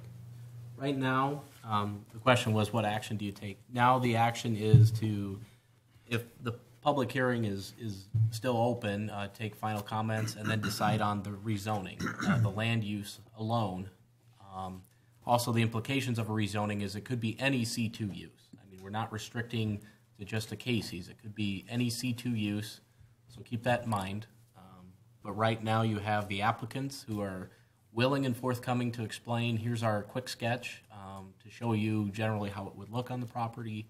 Right now, the question was, what action do you take? Now the action is to, if the public hearing is still open, take final comments and then decide on the rezoning, the land use alone. Also, the implications of a rezoning is it could be any C2 use. I mean, we're not restricting to just a Casey's. It could be any C2 use, so keep that in mind. But right now you have the applicants who are willing and forthcoming to explain, here's our quick sketch to show you generally how it would look on the property.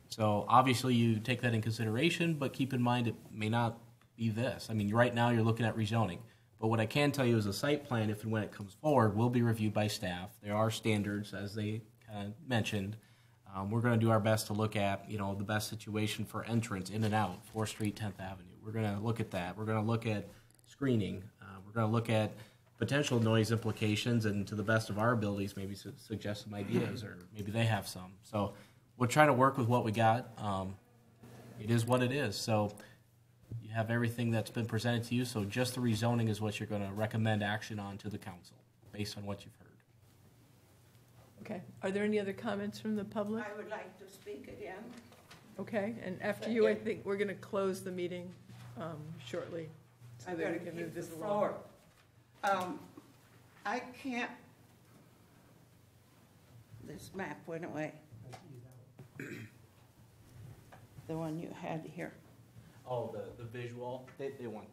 So obviously you take that in consideration, but keep in mind it may not be this. I mean, right now you're looking at rezoning. But what I can tell you is a site plan, if and when it comes forward, will be reviewed by staff. There are standards, as they mentioned. We're going to do our best to look at, the best situation for entrance in and out, 4th Street, 10th Avenue. We're going to look at that. We're going to look at screening. We're going to look at potential noise implications, and to the best of our abilities, maybe suggest some ideas, or maybe they have some. So we're trying to work with what we got. It is what it is. So you have everything that's been presented to you, so just the rezoning is what you're going to recommend action on to the council, based on what you've heard. Okay. Are there any other comments from the public? I would like to speak again. Okay, and after you, I think we're going to close the meeting shortly, so that we can move this along. I can't, this map went away. The one you had here. Oh, the visual, they want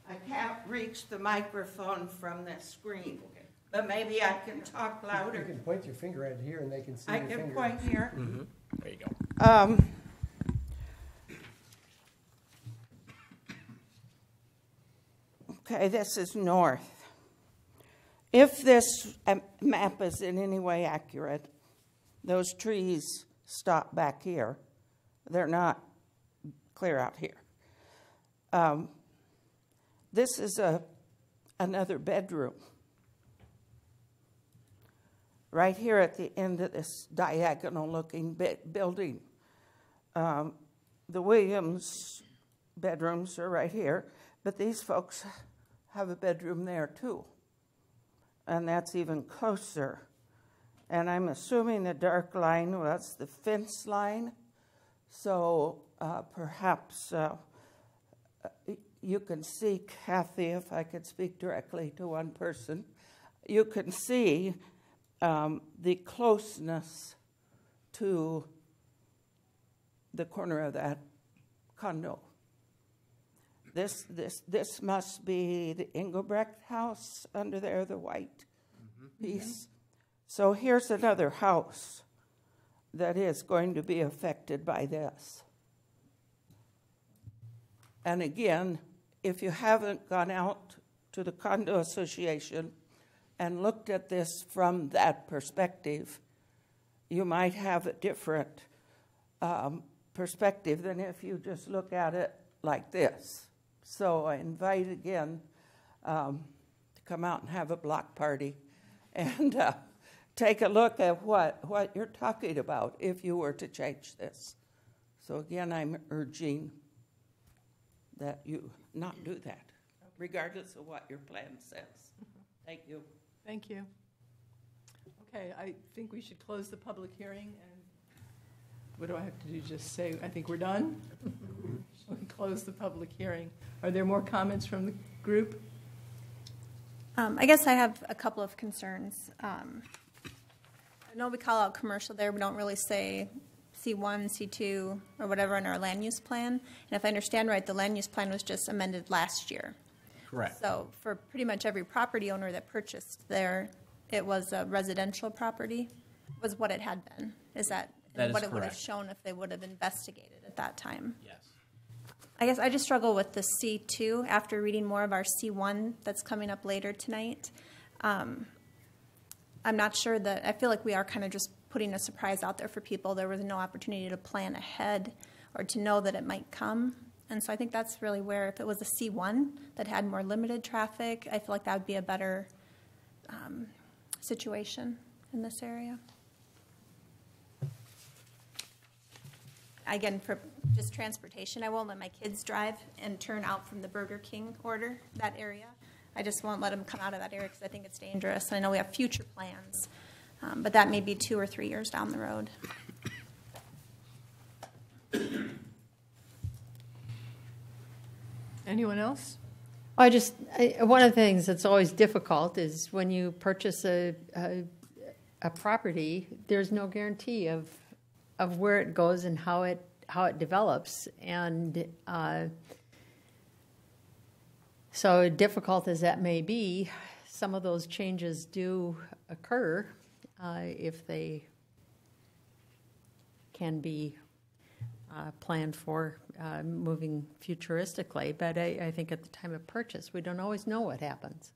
I can't reach the microphone from this screen, but maybe I can talk louder. You can point your finger at it here and they can see I your can finger. point here. Mm-hmm. There you go. Okay, this is north. If this map is in any way accurate, those trees stop back here. They're not clear out here. This is another bedroom. Right here at the end of this diagonal-looking building. The Williams bedrooms are right here, but these folks have a bedroom there too. And that's even closer. And I'm assuming the dark line was the fence line. So perhaps you can see, Kathy, if I could speak directly to one person, you can see the closeness to the corner of that condo. This must be the Engelbrecht house under there, the white piece. So here's another house that is going to be affected by this. And again, if you haven't gone out to the condo association and looked at this from that perspective, you might have a different perspective than if you just look at it like this. So I invite again to come out and have a block party and take a look at what you're talking about if you were to change this. So again, I'm urging that you not do that, regardless of what your plan says. Thank you. Thank you. Okay, I think we should close the public hearing. And what do I have to do? Just say, I think we're done? We can close the public hearing. Are there more comments from the group? I guess I have a couple of concerns. I know we call out commercial there. We don't really say C1, C2, or whatever in our land use plan. And if I understand right, the land use plan was just amended last year. Correct. So for pretty much every property owner that purchased there, it was a residential property, was what it had been. Is that That is what it would have correct. shown if they would have investigated at that time? Yes. I guess I just struggle with the C2 after reading more of our C1 that's coming up later tonight. I'm not sure that, I feel like we are kind of just putting a surprise out there for people. There was no opportunity to plan ahead or to know that it might come. And so I think that's really where, if it was a C1 that had more limited traffic, I feel like that would be a better situation in this area. Again, for just transportation, I won't let my kids drive and turn out from the Burger King order, that area. I just won't let them come out of that area because I think it's dangerous. I know we have future plans, but that may be 2 or 3 years down the road. Anyone else? One of the things that's always difficult is when you purchase a property, there's no guarantee of where it goes and how it develops. And so difficult as that may be, some of those changes do occur if they can be planned for moving futuristically. But I think at the time of purchase, we don't always know what happens.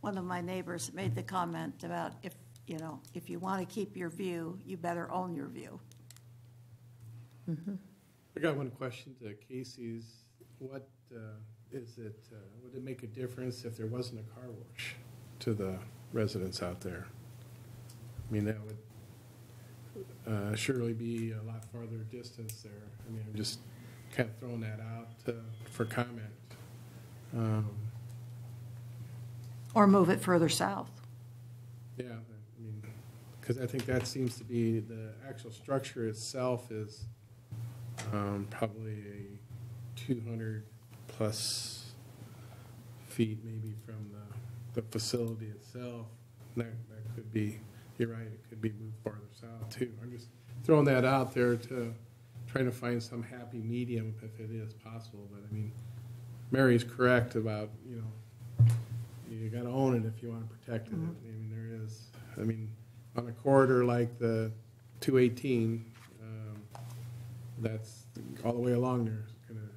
One of my neighbors made the comment about if you want to keep your view, you better own your view. Mm-hmm. I got one question to Casey's. Would it make a difference if there wasn't a car wash to the residents out there? I mean, that would surely be a lot farther distance there. I mean, I'm just kind of throwing that out for comment. Or move it further south. Yeah, I mean, because I think that seems to be the actual structure itself is probably a 200 plus feet maybe from the facility itself. That could be, you're right, it could be moved farther south too. I'm just throwing that out there to try to find some happy medium if it is possible. But I mean, Mary's correct about, you got to own it if you want to protect it. I mean, there is, on a corridor like the 218, that's all the way along there is going to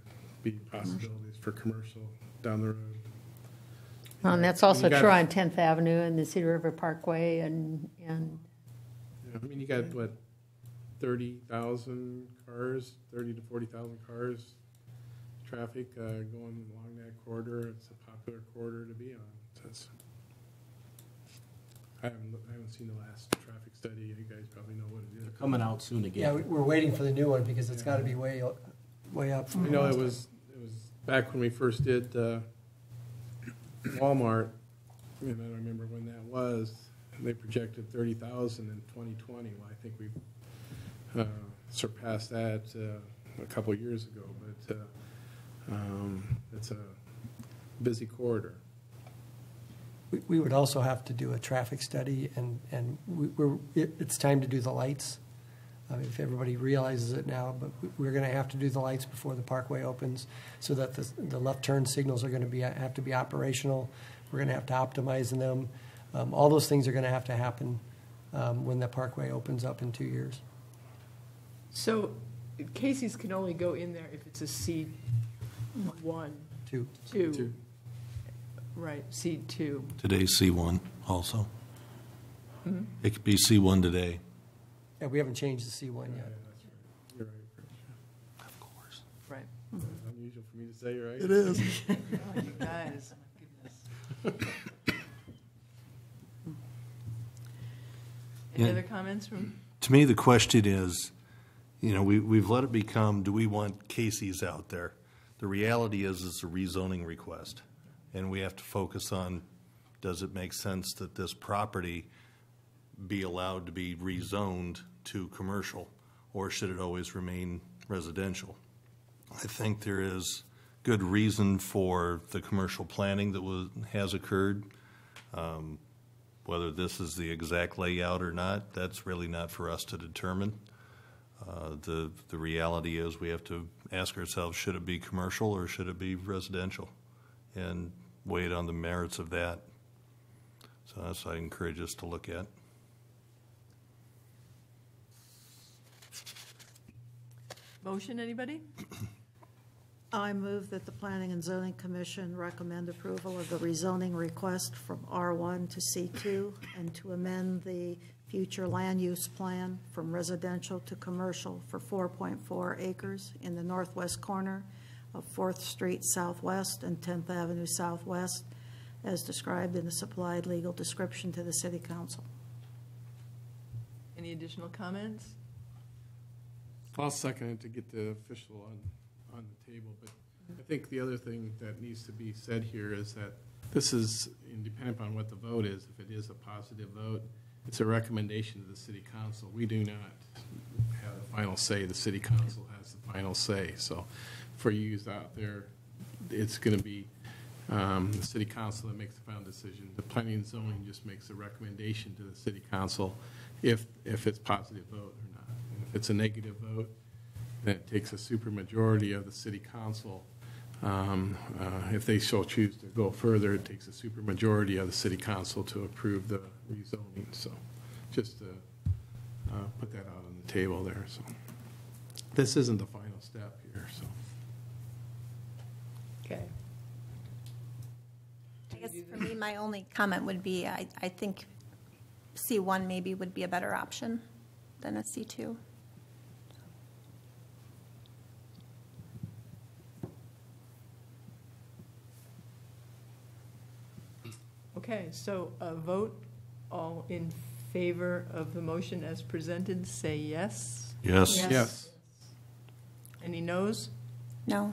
be possibilities for commercial down the road. Well, and that's also true on 10th Avenue and the Cedar River Parkway and Yeah, I mean, you got, 30,000 cars, 30 to 40,000 cars, traffic going along that corridor. It's a popular corridor to be on. So I haven't seen the last traffic study. You guys probably know what it is. Coming out soon again. Yeah, we're waiting for the new one because it's got to be way up. From You know, it was back when we first did Walmart. I don't remember when that was. They projected 30,000 in 2020. Well, I think we've surpassed that a couple of years ago. But it's a busy corridor. We would also have to do a traffic study, and it's time to do the lights. If everybody realizes it now, but we're going to have to do the lights before the parkway opens, so that the left turn signals are going to have to be operational. We're going to have to optimize them. All those things are going to happen when the parkway opens up in 2 years. So Casey's can only go in there if it's a C1. Two. Right, C2. Today's C1 also. Mm-hmm. It could be C1 today. Yeah, we haven't changed the C1 yet. That's right. You're right, Chris. Of course. Right. It's unusual for me to say, right? It is. Oh, you guys, my goodness. Any Yeah. other comments from? To me, the question is, we've let it become, do we want Casey's out there? The reality is it's a rezoning request, and we have to focus on, does it make sense that this property be allowed to be rezoned to commercial, or should it always remain residential? I think there is good reason for the commercial planning that has occurred. Whether this is the exact layout or not, that's really not for us to determine. The reality is we have to ask ourselves, should it be commercial or should it be residential? And weigh it on the merits of that. So that's what I encourage us to look at. Motion, anybody? I move that the Planning and Zoning Commission recommend approval of the rezoning request from R1 to C2 and to amend the future land use plan from residential to commercial for 4.4 acres in the northwest corner of 4th Street Southwest and 10th Avenue Southwest, as described in the supplied legal description to the City Council. Any additional comments? I'll second it to get the official on the table, but I think the other thing that needs to be said here is that this is, independent upon what the vote is, if it is a positive vote, it's a recommendation to the City Council. We do not have the final say. The City Council has the final say. So for you out there, it's going to be the City Council that makes the final decision. The Planning and Zoning just makes a recommendation to the City Council if it's positive vote or not. And if it's a negative vote, then it takes a supermajority of the City Council. If they so choose to go further, it takes a supermajority of the City Council to approve the rezoning. So just to put that out on the table there. So this isn't the final step here. So okay. I guess for me, my only comment would be I think C1 maybe would be a better option than a C2. Okay, so a vote, all in favor of the motion as presented, say yes. Yes. yes. Any noes? No.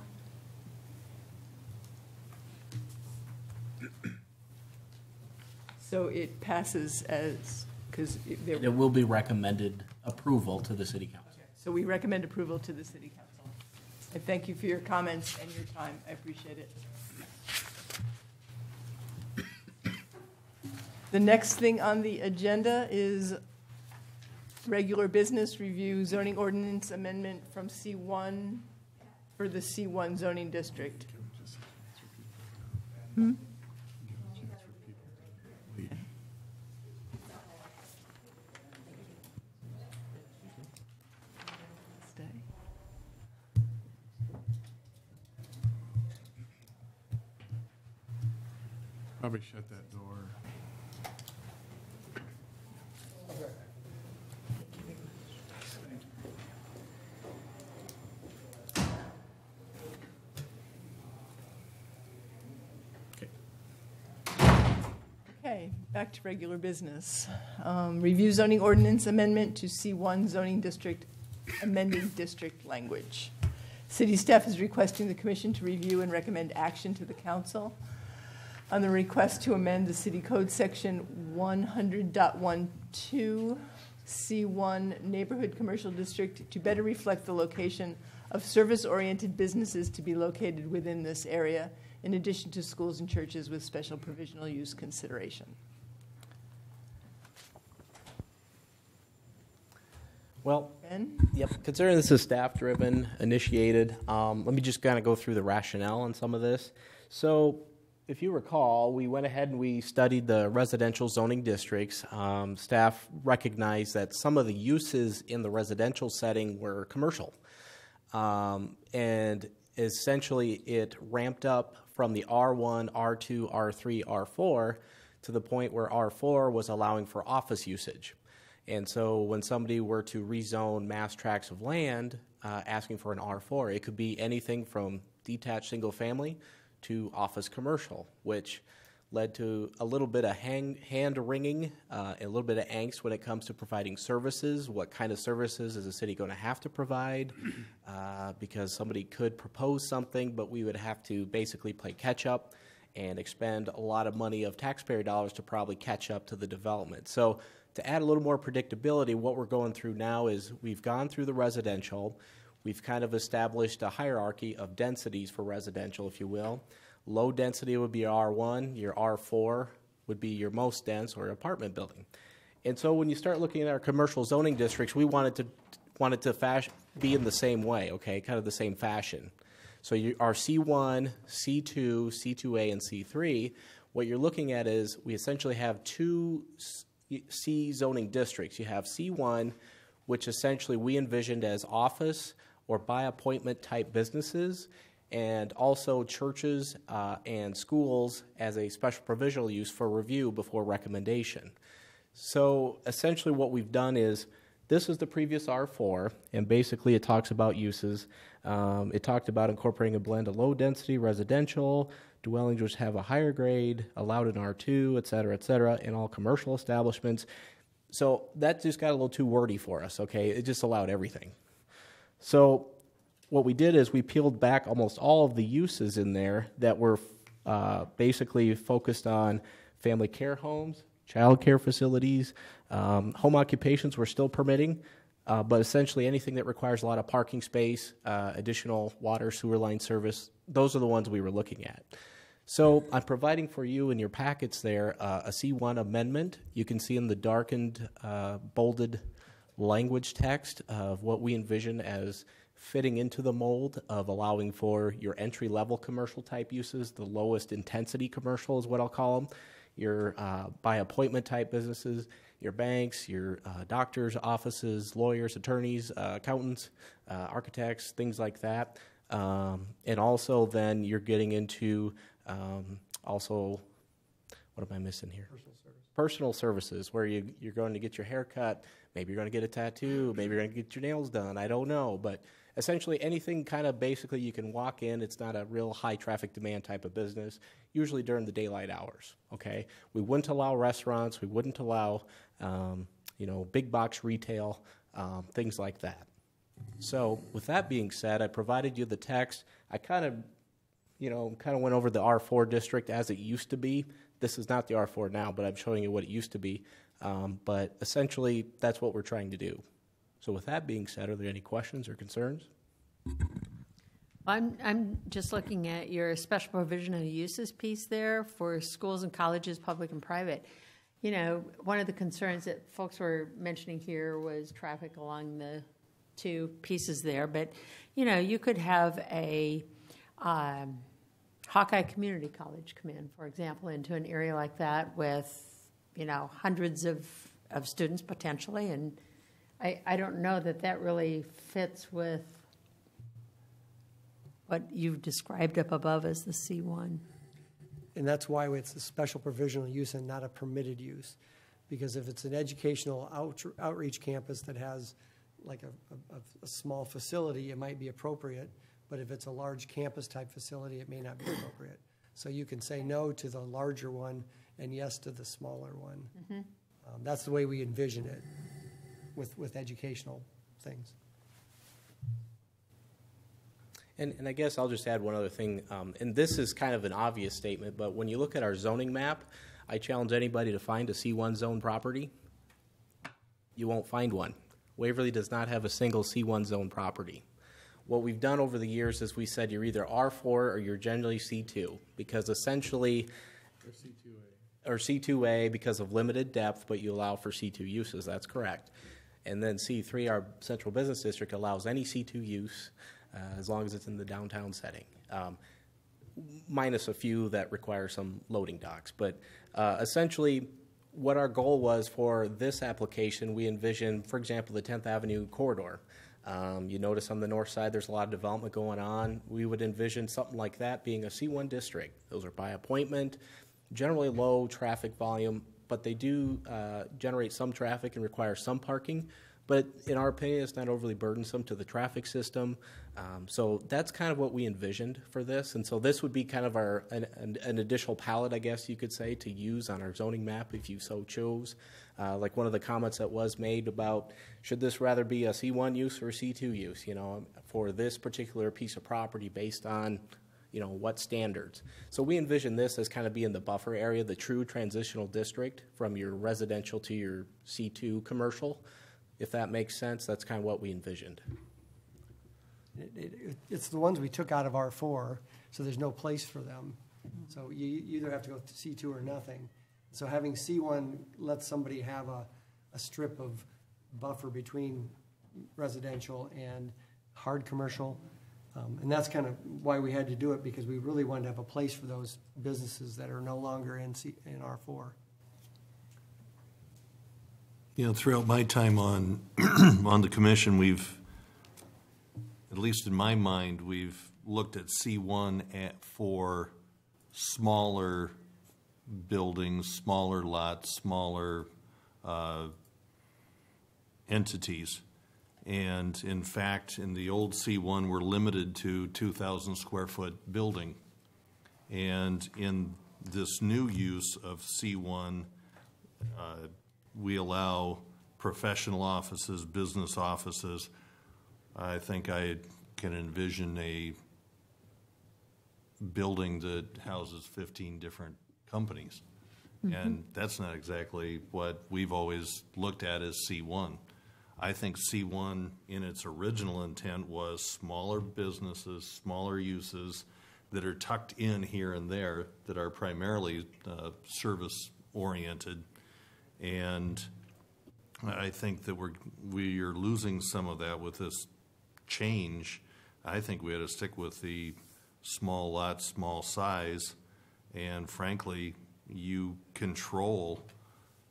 So it passes as, because there. It will be recommended approval to the City Council. So we recommend approval to the City Council. And thank you for your comments and your time. I appreciate it. The next thing on the agenda is regular business review zoning ordinance amendment from C1 for the C1 zoning district. Probably shut that door. Okay, back to regular business. Review zoning ordinance amendment to C1 zoning district, amending district language. City staff is requesting the commission to review and recommend action to the council on the request to amend the city code section 100.12 C1 neighborhood commercial district to better reflect the location of service-oriented businesses to be located within this area, in addition to schools and churches with special provisional use consideration. Well, Ben? yep. Considering this is staff-driven, initiated, let me just kind of go through the rationale on some of this. So, if you recall, we went ahead and we studied the residential zoning districts. Staff recognized that some of the uses in the residential setting were commercial. And essentially it ramped up from the R1, R2, R3, R4 to the point where R4 was allowing for office usage. And so when somebody were to rezone mass tracts of land asking for an R4, it could be anything from detached single family to office commercial, which led to a little bit of hand-wringing, a little bit of angst when it comes to providing services. What kind of services is the city going to have to provide? Because somebody could propose something, but we would have to basically play catch-up and expend a lot of money of taxpayer dollars to probably catch up to the development. So to add a little more predictability, what we're going through now is we've gone through the residential. We've kind of established a hierarchy of densities for residential, if you will. Low density would be your R1, your R4 would be your most dense or apartment building. And so when you start looking at our commercial zoning districts, we wanted to be in the same way, okay, kind of the same fashion. So our C1, C2, C2A, and C3, what you're looking at is we essentially have two C zoning districts. You have C1, which essentially we envisioned as office or by appointment type businesses, and also churches and schools as a special provisional use for review before recommendation. So essentially what we've done is, this is the previous R4, and basically it talks about uses. It talked about incorporating a blend of low-density residential, dwellings which have a higher grade, allowed in R2, et cetera, in all commercial establishments. So that just got a little too wordy for us, okay? It just allowed everything. So what we did is we peeled back almost all of the uses in there that were basically focused on family care homes, child care facilities, home occupations we're still permitting, but essentially anything that requires a lot of parking space, additional water, sewer line service, those are the ones we were looking at. So I'm providing for you in your packets there a C1 amendment. You can see in the darkened, bolded language text of what we envision as fitting into the mold of allowing for your entry-level commercial type uses, the lowest intensity commercial is what I'll call them, your by appointment type businesses, your banks, your doctors' offices, lawyers, attorneys, accountants, architects, things like that. And also then you're getting into also, what am I missing here? Personal services, where you're going to get your hair cut, maybe you're going to get a tattoo, maybe you're going to get your nails done, I don't know. But essentially anything kind of basically you can walk in. It's not a real high traffic demand type of business, usually during the daylight hours, okay? We wouldn't allow restaurants. We wouldn't allow, big box retail, things like that. So with that being said, I provided you the text. I kind of went over the R4 district as it used to be. This is not the R4 now, but I'm showing you what it used to be. But essentially, that's what we're trying to do. So with that being said, are there any questions or concerns? I'm just looking at your special provisional uses piece there for schools and colleges, public and private. You know, one of the concerns that folks were mentioning here was traffic along the two pieces there. But, you could have a Hawkeye Community College come in, for example, into an area like that with, hundreds of students potentially. And I don't know that really fits with what you've described up above as the C1. And that's why it's a special provisional use and not a permitted use. Because if it's an educational outreach campus that has like a small facility, it might be appropriate. But if it's a large campus type facility, it may not be appropriate. So you can say no to the larger one and yes to the smaller one. Mm-hmm. That's the way we envision it with educational things. And I guess I'll just add one other thing, and this is kind of an obvious statement, but when you look at our zoning map, I challenge anybody to find a C1 zone property. You won't find one. Waverly does not have a single C1 zone property. What we've done over the years is we said you're either R4 or you're generally C2, because essentially, or C2A because of limited depth, but you allow for C2 uses, that's correct. And then C3, our central business district, allows any C2 use as long as it's in the downtown setting, minus a few that require some loading docks. But essentially, what our goal was for this application, we envisioned, for example, the 10th Avenue corridor. You notice on the north side there's a lot of development going on. We would envision something like that being a C1 district. Those are by appointment, generally low traffic volume, but they do generate some traffic and require some parking. But in our opinion, it's not overly burdensome to the traffic system. So that's kind of what we envisioned for this. And so this would be kind of an additional palette, I guess you could say, to use on our zoning map if you so chose. Like one of the comments that was made about, should this rather be a C1 use or a C2 use, for this particular piece of property based on, what standards. So we envision this as kind of being the buffer area, the true transitional district from your residential to your C2 commercial. If that makes sense, that's kind of what we envisioned. It's the ones we took out of R4, so there's no place for them. So you either have to go to C2 or nothing. So having C1 lets somebody have a strip of buffer between residential and hard commercial. And that's kind of why we had to do it, because we really wanted to have a place for those businesses that are no longer in R4. Throughout my time on on the commission, we've, at least in my mind, we've looked at C1 for smaller buildings, smaller lots, smaller entities. And in fact, in the old C1, we're limited to 2,000 square foot building. And in this new use of C1, we allow professional offices, business offices. I think I can envision a building that houses 15 different companies. And that's not exactly what we've always looked at as C1. I think C1 in its original intent was smaller businesses, smaller uses that are tucked in here and there that are primarily service oriented. And I think that we are losing some of that with this change. I think we had to stick with the small lot, small size, and frankly, you control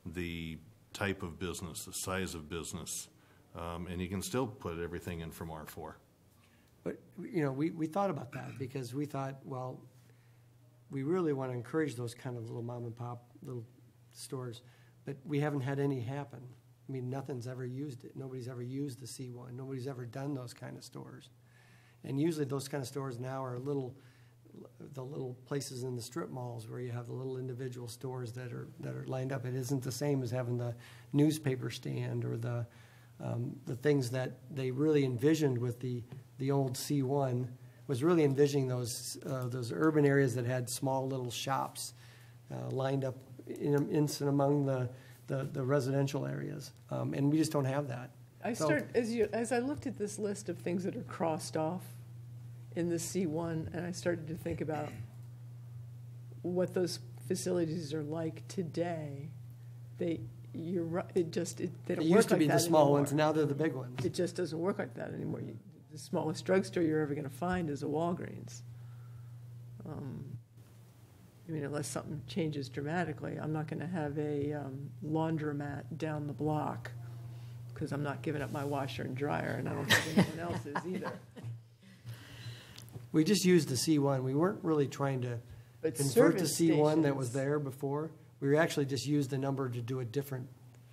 the type of business, the size of business, and you can still put everything in from R4. But, we thought about that because we thought, well, we really want to encourage those kind of little mom and pop little stores, but we haven't had any happen. I mean, nothing's ever used it. Nobody's ever used the C1. Nobody's ever done those kind of stores. And usually those kind of stores now are the little places in the strip malls where you have the little individual stores that are lined up. It isn't the same as having the newspaper stand or the things that they really envisioned with the old C1 was really envisioning those urban areas that had small little shops lined up in and among the residential areas, and we just don't have that. As I looked at this list of things that are crossed off in the C1, and I started to think about what those facilities are like today. You're right. They don't work like that anymore. It used to be the small ones, now they're the big ones. It just doesn't work like that anymore. The smallest drugstore you're ever going to find is a Walgreens. Unless something changes dramatically, I'm not going to have a laundromat down the block because I'm not giving up my washer and dryer, and I don't think anyone else is either. We just used the C1. We weren't really trying to convert the C1 that was there before. We actually just used the number to do a different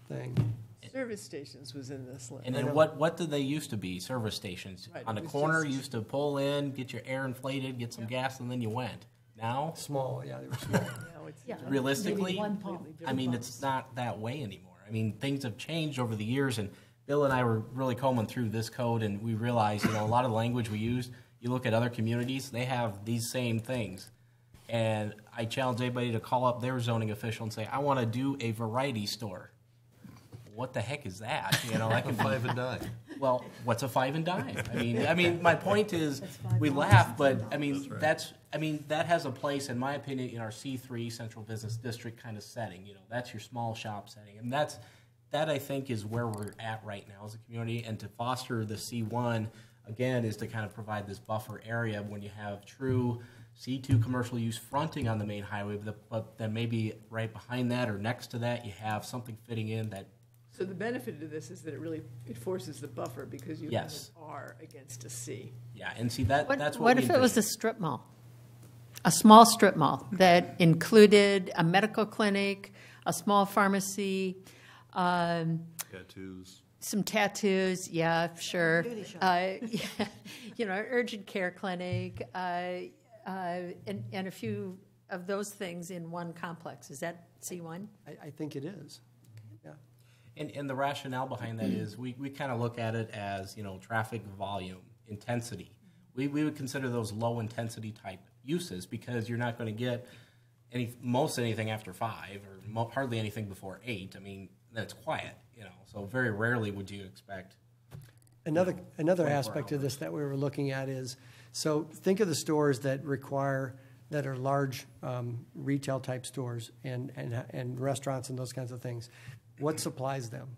thing. Service stations was in this list. And then what did they used to be? Service stations. Right, on the corner, you used to pull in, get your air inflated, get some gas, and then you went. Now? Small, yeah, they were small. Realistically, it's not that way anymore. Things have changed over the years, and Bill and I were really combing through this code, and we realized, a lot of the language we used, you look at other communities, they have these same things. And I challenge anybody to call up their zoning official and say, I want to do a variety store. What the heck is that? That can Five and dime. Well, what's a five and dime? My point is, we laugh, but that has a place, in my opinion, in our C3 Central Business District kind of setting. That's your small shop setting, and that I think is where we're at right now as a community. And to foster the C1 again is to kind of provide this buffer area when you have true C2 commercial use fronting on the main highway, but then maybe right behind that or next to that you have something fitting in that. So the benefit of this is that it forces the buffer because you have an R against a C. Yeah, and see that's what. What if it was a strip mall, a small strip mall that included a medical clinic, a small pharmacy, Tattoos. some tattoos, yeah, sure. Beauty shop. Yeah, you know, urgent care clinic, and a few of those things in one complex. Is that C1? I think it is. Yeah. And the rationale behind that is we kind of look at it as, traffic volume, intensity. We would consider those low intensity type uses because you're not going to get most anything after 5 or hardly anything before 8. I mean, then it's quiet, so very rarely would you expect. Another aspect of this that we were looking at is, so think of the stores that are large retail type stores and restaurants and those kinds of things. What supplies them?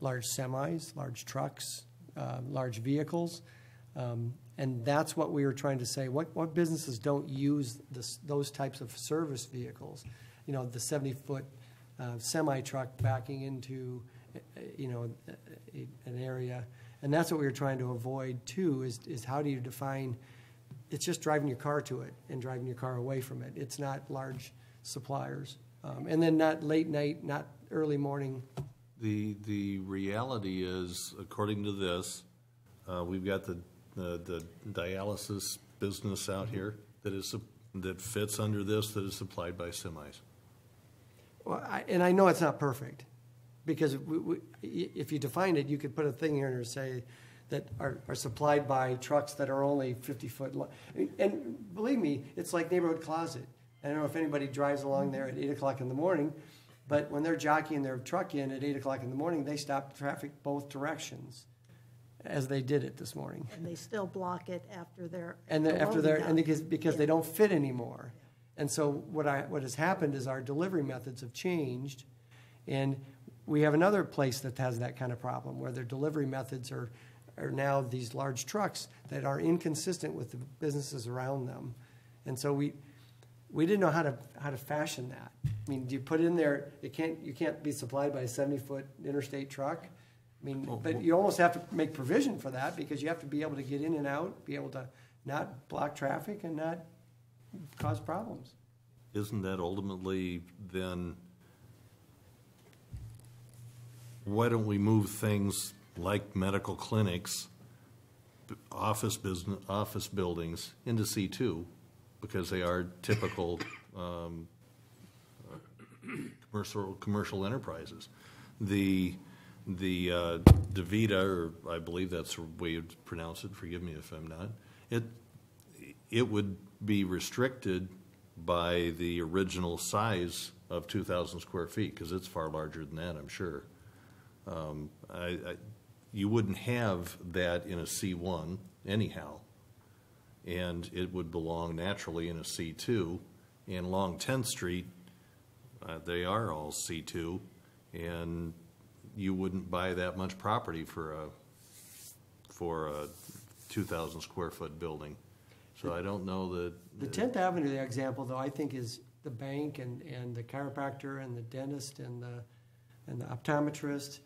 Large semis, large trucks, large vehicles. And that's what we were trying to say. What businesses don't use those types of service vehicles? The 70-foot semi truck backing into an area. And that's what we were trying to avoid too, is how do you define, it's just driving your car to it and driving your car away from it. It's not large suppliers. And then not late night, not early morning. The reality is, according to this, we've got the dialysis business out here that fits under this, that is supplied by semis. Well, I know it's not perfect, because if you define it, you could put a thing here and say that are supplied by trucks that are only 50-foot long. And believe me, it's like Neighborhood Closet. I don't know if anybody drives along there at 8 o'clock in the morning, but when they're jockeying their truck in at 8 o'clock in the morning, they stop traffic both directions, as they did it this morning. And they still block it after they're because they don't fit anymore. And so what has happened is our delivery methods have changed, and we have another place that has that kind of problem where their delivery methods are now these large trucks that are inconsistent with the businesses around them. And so we didn't know how to fashion that. I mean, do you put in there, you can't be supplied by a 70-foot interstate truck? I mean, but you almost have to make provision for that, because you have to be able to get in and out, be able to not block traffic and not cause problems. Isn't that ultimately then, why don't we move things like medical clinics, office buildings into C2, because they are typical commercial enterprises. The DeVita, or I believe that's the way you pronounce it, forgive me if I'm not, it would be restricted by the original size of 2,000 square feet, because it's far larger than that, I'm sure. You wouldn't have that in a C1 anyhow, and it would belong naturally in a C2. And along 10th Street, they are all C2, and you wouldn't buy that much property for a 2,000 square foot building. So I don't know that the 10th Avenue example, though, I think is the bank and the chiropractor and the dentist and the optometrist,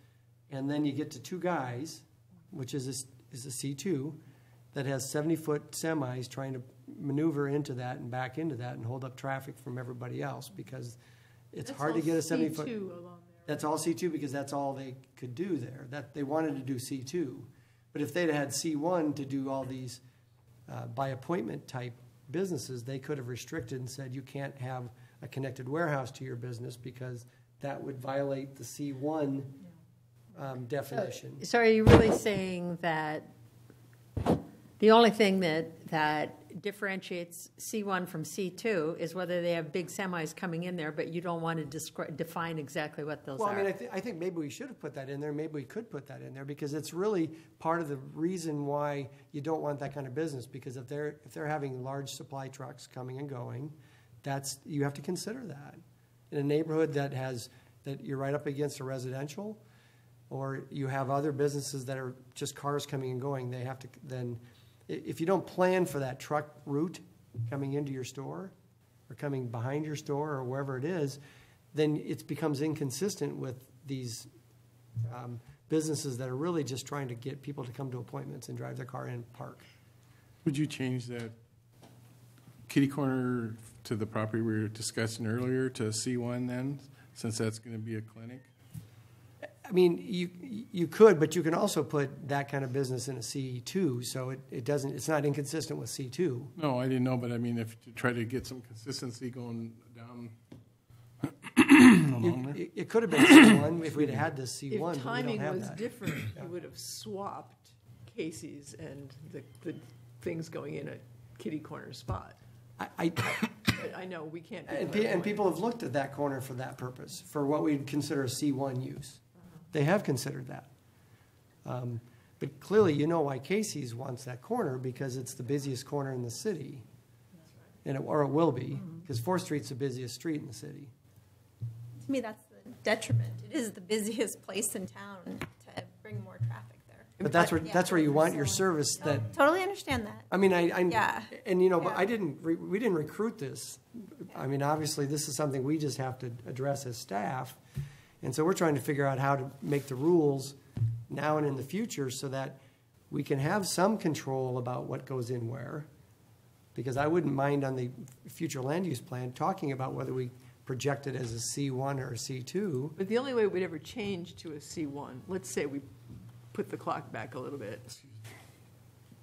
and then you get to Two Guys, which is a C2 that has 70-foot semis trying to maneuver into that and back into that and hold up traffic from everybody else, because it's hard to get a 70-foot. That's all C2, because that's all they could do there. That they wanted to do C2, but if they'd had C1 to do all these by appointment type businesses, they could have restricted and said you can't have a connected warehouse to your business, because that would violate the C1 definition. So are you really saying that the only thing that differentiates C1 from C2 is whether they have big semis coming in there, but you don't want to define exactly what those are? Well, I mean, I think maybe we should have put that in there. Maybe we could put that in there, because it's really part of the reason why you don't want that kind of business. Because if they're having large supply trucks coming and going, you have to consider that in a neighborhood that you're right up against a residential, or you have other businesses that are just cars coming and going. They have to then. If you don't plan for that truck route coming into your store or coming behind your store or wherever it is, then it becomes inconsistent with these businesses that are really just trying to get people to come to appointments and drive their car in and park. Would you change that kitty corner to the property we were discussing earlier to C1 then? since that's going to be a clinic? I mean, you could, but you can also put that kind of business in a C2, so it's not inconsistent with C2. No, I didn't know, but I mean, if to try to get some consistency going down. It could have been C1 if we'd had this C1, If but we timing don't have was that. different, you would have swapped Casey's and the things going in at Kitty Corner spot. I know, we can't do that. And people have looked at that corner for that purpose, for what we'd consider a C1 use. They have considered that. But clearly, you know why Casey's wants that corner, because it's the busiest corner in the city. Or it will be, because 4th Street's the busiest street in the city. To me, that's the detriment. It is the busiest place in town to bring more traffic there. But that's where you want your service that. Totally understand that. I mean, Yeah. And you know, but we didn't recruit this. I mean, obviously, this is something we just have to address as staff. And so we're trying to figure out how to make the rules now and in the future so that we can have some control about what goes in where. Because I wouldn't mind on the future land use plan talking about whether we project it as a C1 or a C2. But the only way we'd ever change to a C1, let's say we put the clock back a little bit.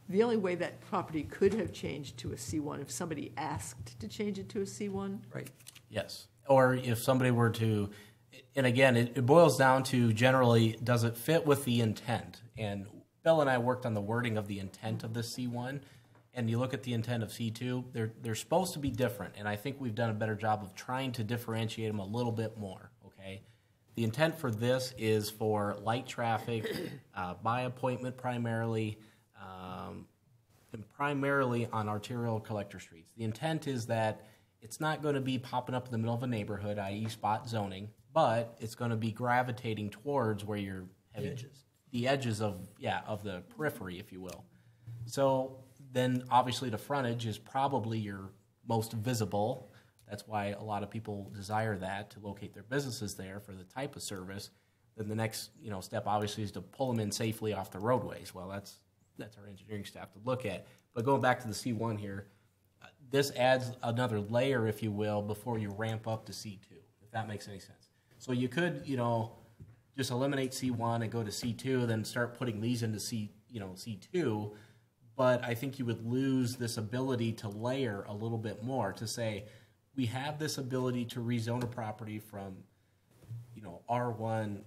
The only way that property could have changed to a C1 if somebody asked to change it to a C1. Right. Yes. Or if somebody were to, and again, it boils down to generally, does it fit with the intent? And Bill and I worked on the wording of the intent of the C1. And you look at the intent of C2, they're supposed to be different. And I think we've done a better job of trying to differentiate them a little bit more, okay? The intent for this is for light traffic, by appointment primarily, and primarily on arterial collector streets. The intent is that it's not going to be popping up in the middle of a neighborhood, i.e. spot zoning, but it's going to be gravitating towards where you're having the edges of the periphery, if you will. So then obviously the frontage is probably your most visible. That's why a lot of people desire that, to locate their businesses there for the type of service. Then the next step obviously is to pull them in safely off the roadways. Well, that's our engineering staff to look at. But going back to the C1 here, this adds another layer, if you will, before you ramp up to C2, if that makes any sense. So you could, just eliminate C1 and go to C2, then start putting these into C2. But I think you would lose this ability to layer a little bit more, to say we have this ability to rezone a property from, R1,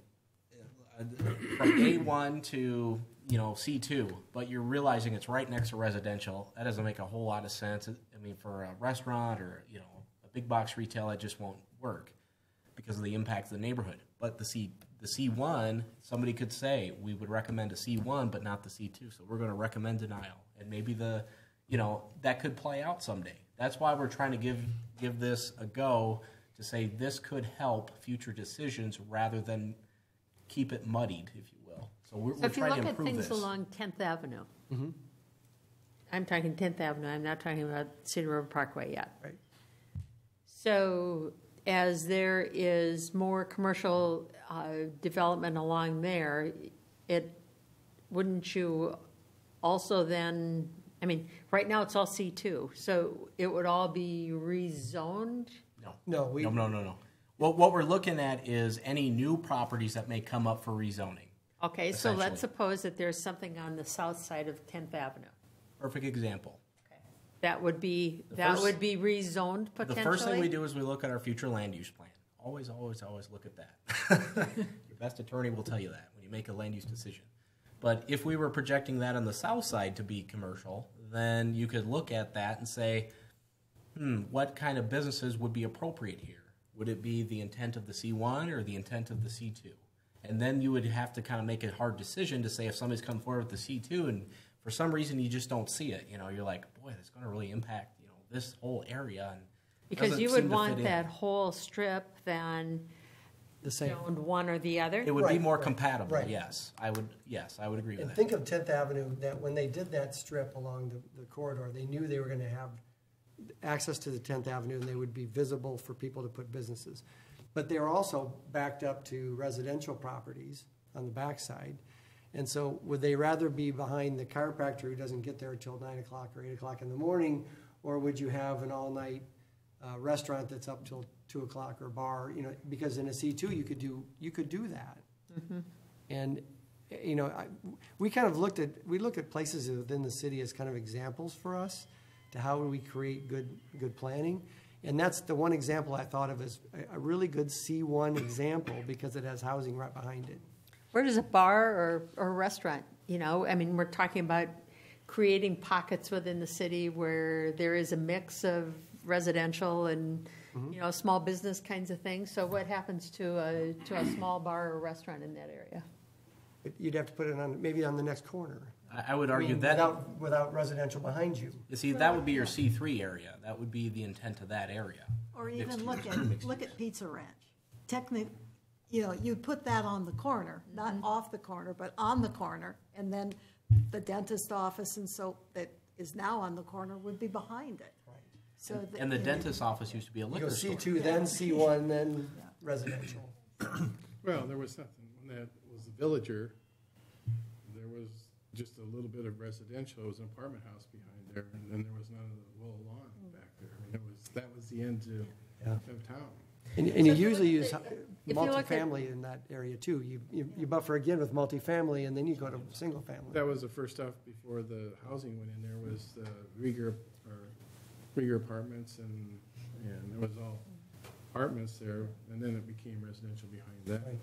from A1 to, C2, but you're realizing it's right next to residential. That doesn't make a whole lot of sense. I mean, for a restaurant or, a big box retail, it just won't work because of the impact of the neighborhood. But the C1, somebody could say, we would recommend a C1, but not the C2. So we're going to recommend denial. And maybe that could play out someday. That's why we're trying to give this a go, to say this could help future decisions rather than keep it muddied, if you will. So we're So if you trying look to at improve things this. along 10th Avenue, I'm talking 10th Avenue, I'm not talking about Cedar River Parkway yet. Right. So as there is more commercial development along there, wouldn't you also then, I mean, right now it's all C2, so it would all be rezoned? No. What we're looking at is any new properties that may come up for rezoning. Okay, so let's essentially. suppose that there's something on the south side of 10th Avenue. Perfect example. That would be rezoned potentially? The first thing we do is we look at our future land use plan. Always look at that. Your best attorney will tell you that when you make a land use decision. But if we were projecting that on the south side to be commercial, then you could look at that and say, what kind of businesses would be appropriate here? Would it be the intent of the C1 or the intent of the C2? And then you would have to kind of make a hard decision to say, if somebody's come forward with the C2 and for some reason you just don't see it, you're like, boy, that's going to really impact, this whole area. And because you would want that whole strip then the same. zoned one or the other? It would be more compatible, right. Yes. I would agree with And that. think of 10th Avenue, that when they did that strip along the corridor, they knew they were going to have access to the 10th Avenue and they would be visible for people to put businesses. But they were also backed up to residential properties on the backside. And so would they rather be behind the chiropractor who doesn't get there until 9 o'clock or 8 o'clock in the morning, or would you have an all-night restaurant that's up till 2 o'clock or bar, because in a C2 you could do that. And, we kind of look at places within the city as kind of examples for us to how we create good planning. And that's the one example I thought of as a really good C1 example because it has housing right behind it. Where does a bar or a restaurant, we're talking about creating pockets within the city where there is a mix of residential and, small business kinds of things. So what happens to a small bar or restaurant in that area? You'd have to put it maybe on the next corner. I would argue that without residential behind you. You see, that would be your C3 area. That would be the intent of that area. Or even look at Pizza Ranch. Technically, you put that on the corner, not off the corner, but on the corner, and then the dentist office and so that is now on the corner would be behind it. Right. So and the dentist office used to be a liquor store. C2, then C1, then residential. Well, there was something when that was the Villager. There was just a little bit of residential. It was an apartment house behind there, and then there was none of the low lawn back there. I mean, that was the end of town. And you usually use multifamily in that area too. You buffer again with multifamily, and then you go to single family. That was the first stuff before the housing went in there was the Rieger apartments, and it was all apartments there, and then it became residential behind that. Right.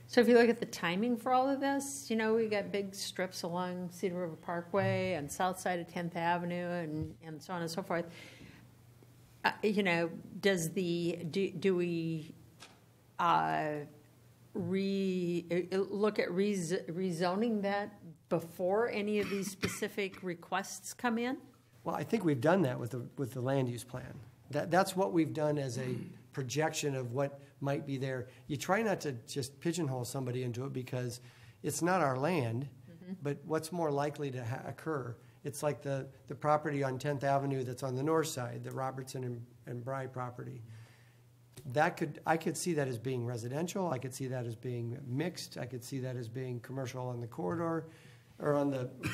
So if you look at the timing for all of this, we got big strips along Cedar River Parkway and south side of 10th Avenue and so on and so forth. Do we look at rezoning that before any of these specific requests come in? Well, I think we've done that with the land use plan. That's what we've done as a projection of what might be there. You try not to just pigeonhole somebody into it because it's not our land, but what's more likely to occur. It's like the property on 10th Avenue that's on the north side, the Robertson and Bry property. I could see that as being residential. I could see that as being mixed. I could see that as being commercial on the corridor or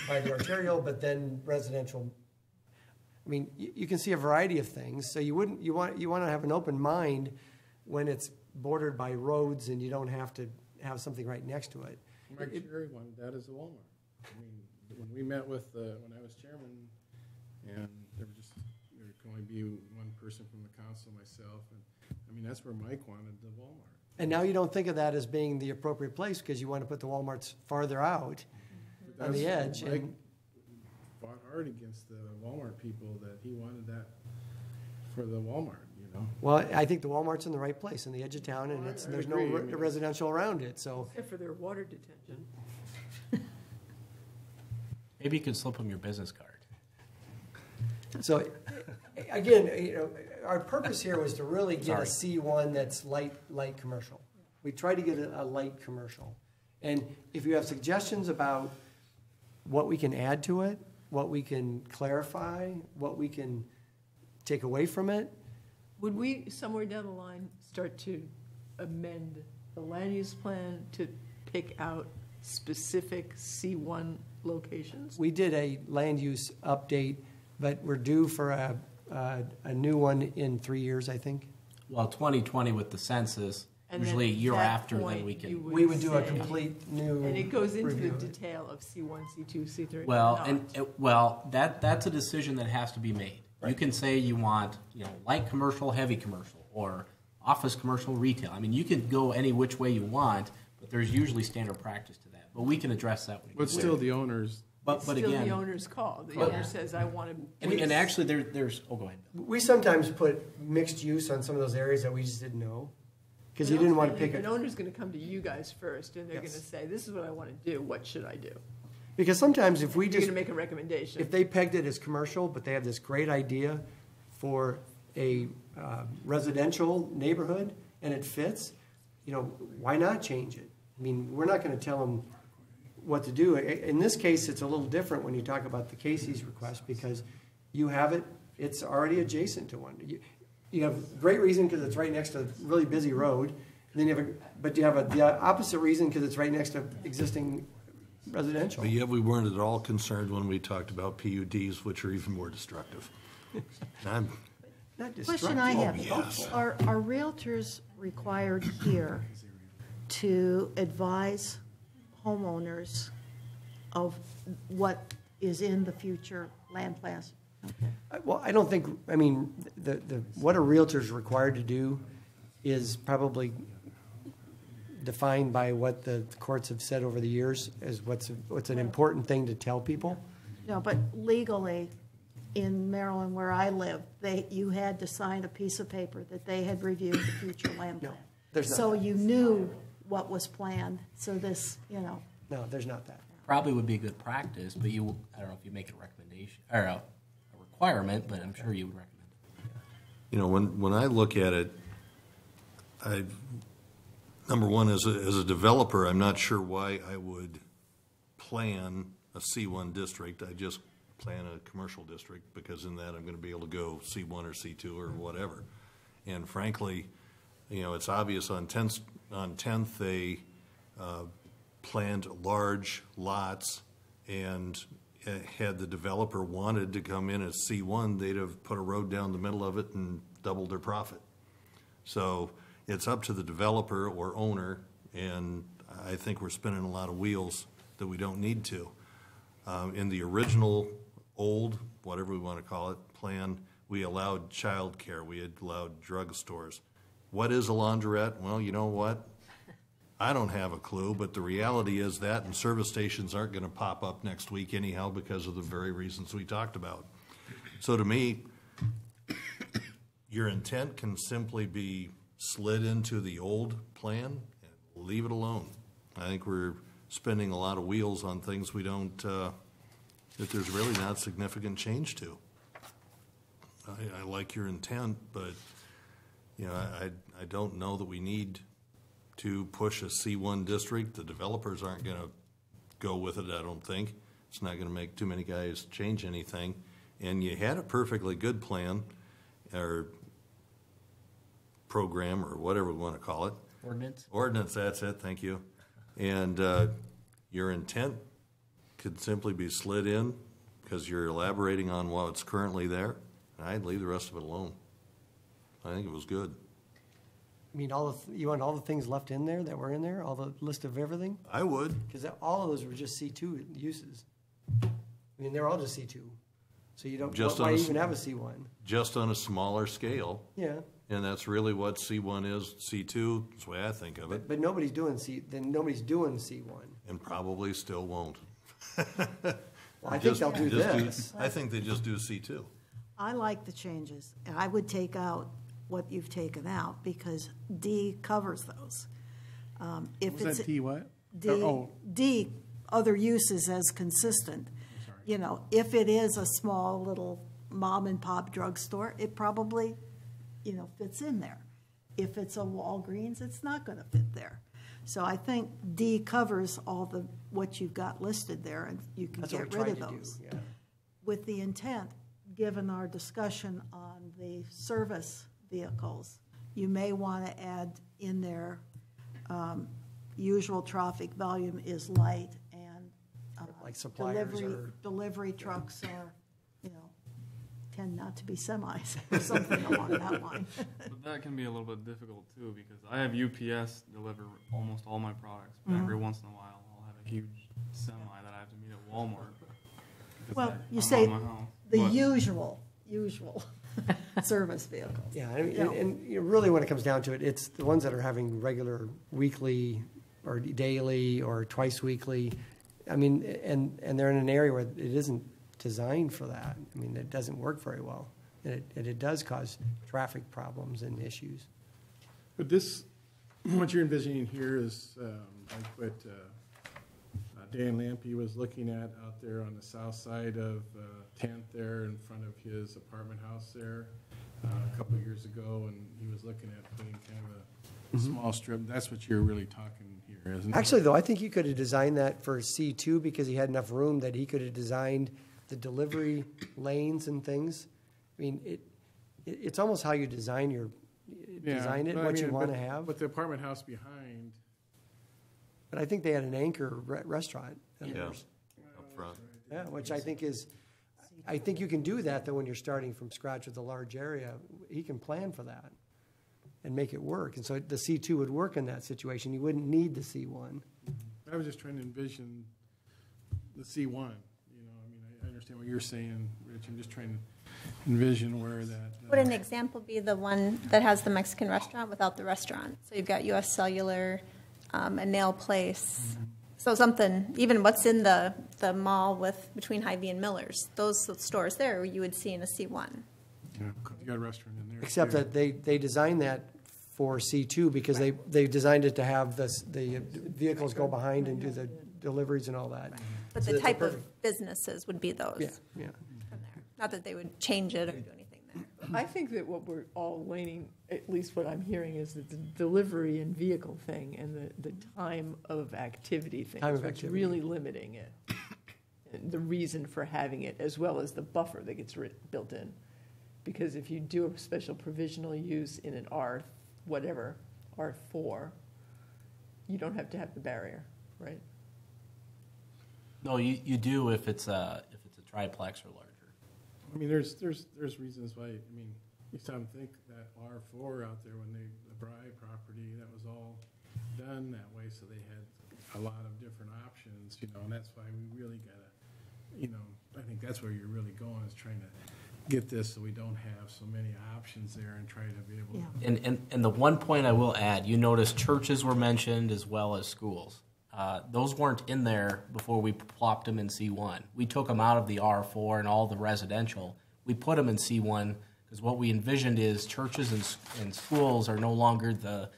by the arterial, but then residential. I mean, you can see a variety of things. So you want to have an open mind when it's bordered by roads and you don't have to have something right next to it. Mike Cherry wanted that as a Walmart. I mean, when we met with when I was chairman, and there could only be one person from the council, myself, and I mean that's where Mike wanted the Walmart. And now you don't think of that as being the appropriate place because you want to put the Walmarts farther out on the edge. Mike fought hard against the Walmart people that he wanted that for the Walmart. Well, I think the Walmart's in the right place, in the edge of town, and there's no residential around it. So except for their water detention. Maybe you can slip them your business card. So, again, our purpose here was to really get a C1 that's light commercial. We try to get a light commercial. And if you have suggestions about what we can add to it, what we can clarify, what we can take away from it. Would we, somewhere down the line, start to amend the land use plan to pick out specific C1 locations? We did a land use update, but we're due for a new one in 3 years, I think. Well, 2020 with the census, and usually a year after, then we would do a complete new. And it goes into the detail of C1, C2, C3. Well, that's a decision that has to be made. Right. You can say you want, light commercial, heavy commercial, or office commercial, retail. I mean, you can go any which way you want, but there's usually standard practice to that. But we can address that. But still, the owners. But again, the owner's call. The owner says, "I want to." And actually, there's. Oh, go ahead. We sometimes put mixed use on some of those areas that we just didn't know, because you didn't want to pick. An owner's going to come to you guys first, and they're going to say, "This is what I want to do. What should I do?" Because sometimes if we you're going to make a recommendation, if they pegged it as commercial, but they have this great idea for a residential neighborhood and it fits, why not change it? I mean, we're not going to tell them what to do. In this case, it's a little different when you talk about the Casey's request because you have it; it's already adjacent to one. You have great reason because it's right next to a really busy road. And then you have the opposite reason because it's right next to existing residential. But yet we weren't at all concerned when we talked about PUDs, which are even more destructive. Not Question I have, yes. are realtors required here to advise homeowners of what is in the future land plans? Okay. Well, I don't think, I mean, what a realtor's required to do is probably defined by what the courts have said over the years as what's an important thing to tell people. No, but legally, in Maryland where I live, you had to sign a piece of paper that they had reviewed the future land plan. there's not So that. you knew what was planned, so this, No, there's not that. Probably would be good practice, but I don't know if you make it a recommendation, or a requirement, but I'm sure you would recommend it. When I look at it, number one, as a developer, I'm not sure why I would plan a C1 district. I just plan a commercial district because in that I'm going to be able to go C1 or C2 or whatever. And frankly, it's obvious on 10th they planned large lots, and had the developer wanted to come in as C1, they'd have put a road down the middle of it and doubled their profit. So it's up to the developer or owner, and I think we're spinning a lot of wheels that we don't need to. In the original old, whatever we want to call it, plan, we allowed childcare, we had allowed drugstores. What is a laundrette? Well, you know what? I don't have a clue, but the reality is that and service stations aren't going to pop up next week anyhow because of the very reasons we talked about. So to me, your intent can simply be slid into the old plan and leave it alone. I think we're spinning a lot of wheels on things we don't, that there's really not significant change to. I like your intent, but I don't know that we need to push a C1 district. The developers aren't going to go with it, I don't think. It's not going to make too many guys change anything. And you had a perfectly good plan or program or whatever we want to call it. Ordinance, that's it, thank you. And your intent could simply be slid in because you're elaborating on what's currently there. And I'd leave the rest of it alone. I think it was good. I mean, you want all the things left in there that were in there, all the list of everything? I would. Because all of those were just C2 uses. I mean, they're all just C2. So you don't, why even have a C1? Just on a smaller scale. Yeah. And that's really what C1 is. C2 is the way I think of it. But nobody's doing C1. And probably still won't. Well, I think they'll do this. I think they just do C2. I like the changes. And I would take out what you've taken out because D covers those. If Was that D what? D, other uses as consistent. If it is a small little mom and pop drugstore, it probably, fits in there. If it's a Walgreens, it's not going to fit there. So I think D covers all what you've got listed there, and you can get rid of those. Yeah. With the intent, given our discussion on the service vehicles, you may want to add in there usual traffic volume is light, and like suppliers delivery trucks are, tend not to be semis or something along that line. But that can be a little bit difficult too, because I have UPS deliver almost all my products, but every once in a while I'll have a huge semi that I have to meet at Walmart. Well, you I'm say on my house. the But usual service vehicles. Yeah, I mean, and really when it comes down to it, it's the ones that are having regular weekly or daily or twice weekly. I mean, and they're in an area where it isn't designed for that. I mean, it doesn't work very well. And it does cause traffic problems and issues. But what you're envisioning here is like what Dan Lampe was looking at out there on the south side of 10th there in front of his apartment house there a couple of years ago, and he was looking at putting kind of a small strip. That's what you're really talking here, isn't it? Actually, though, I think he could have designed that for C2 because he had enough room that he could have designed the delivery lanes and things. I mean, it's almost how you design it, what you want to have. But the apartment house behind. But I think they had an anchor restaurant. Yeah, up front. Yeah, which I think is, I think you can do that, though, when you're starting from scratch with a large area. He can plan for that and make it work. And so the C2 would work in that situation. You wouldn't need the C1. I was just trying to envision the C1. You know, I mean, I understand what you're saying, Rich. I'm just trying to envision where that. Would an example be the one that has the Mexican restaurant without the restaurant? So you've got U.S. Cellular, a nail place. So something, even what's in the mall between Hy-Vee and Miller's, those stores there you would see in a C1. Yeah, you got a restaurant in there. Except too. that they designed that for C2 because they designed it to have the vehicles go behind and do the deliveries and all that. But the type of businesses would be those. Yeah. From there. Not that they would change it or do anything there. I think that what we're all leaning, at least what I'm hearing, is that the delivery and vehicle thing and the time of activity thing Time is of what's activity. really limiting it. And the reason for having it, as well as the buffer that gets built in. Because if you do a special provisional use in an R, whatever, R4, you don't have to have the barrier, right? No, you do if it's a triplex or larger. I mean, there's reasons why. I mean, you sometimes think that R4 out there when the Bry property, that was all done that way, so they had a lot of different options, you know, and that's why we really gotta, you know, I think that's where you're really going, is trying to get this so we don't have so many options there and try to be able to. And the one point I will add, you notice churches were mentioned as well as schools. Those weren't in there before we plopped them in C1. We took them out of the R4 and all the residential. We put them in C1 because what we envisioned is churches and schools are no longer the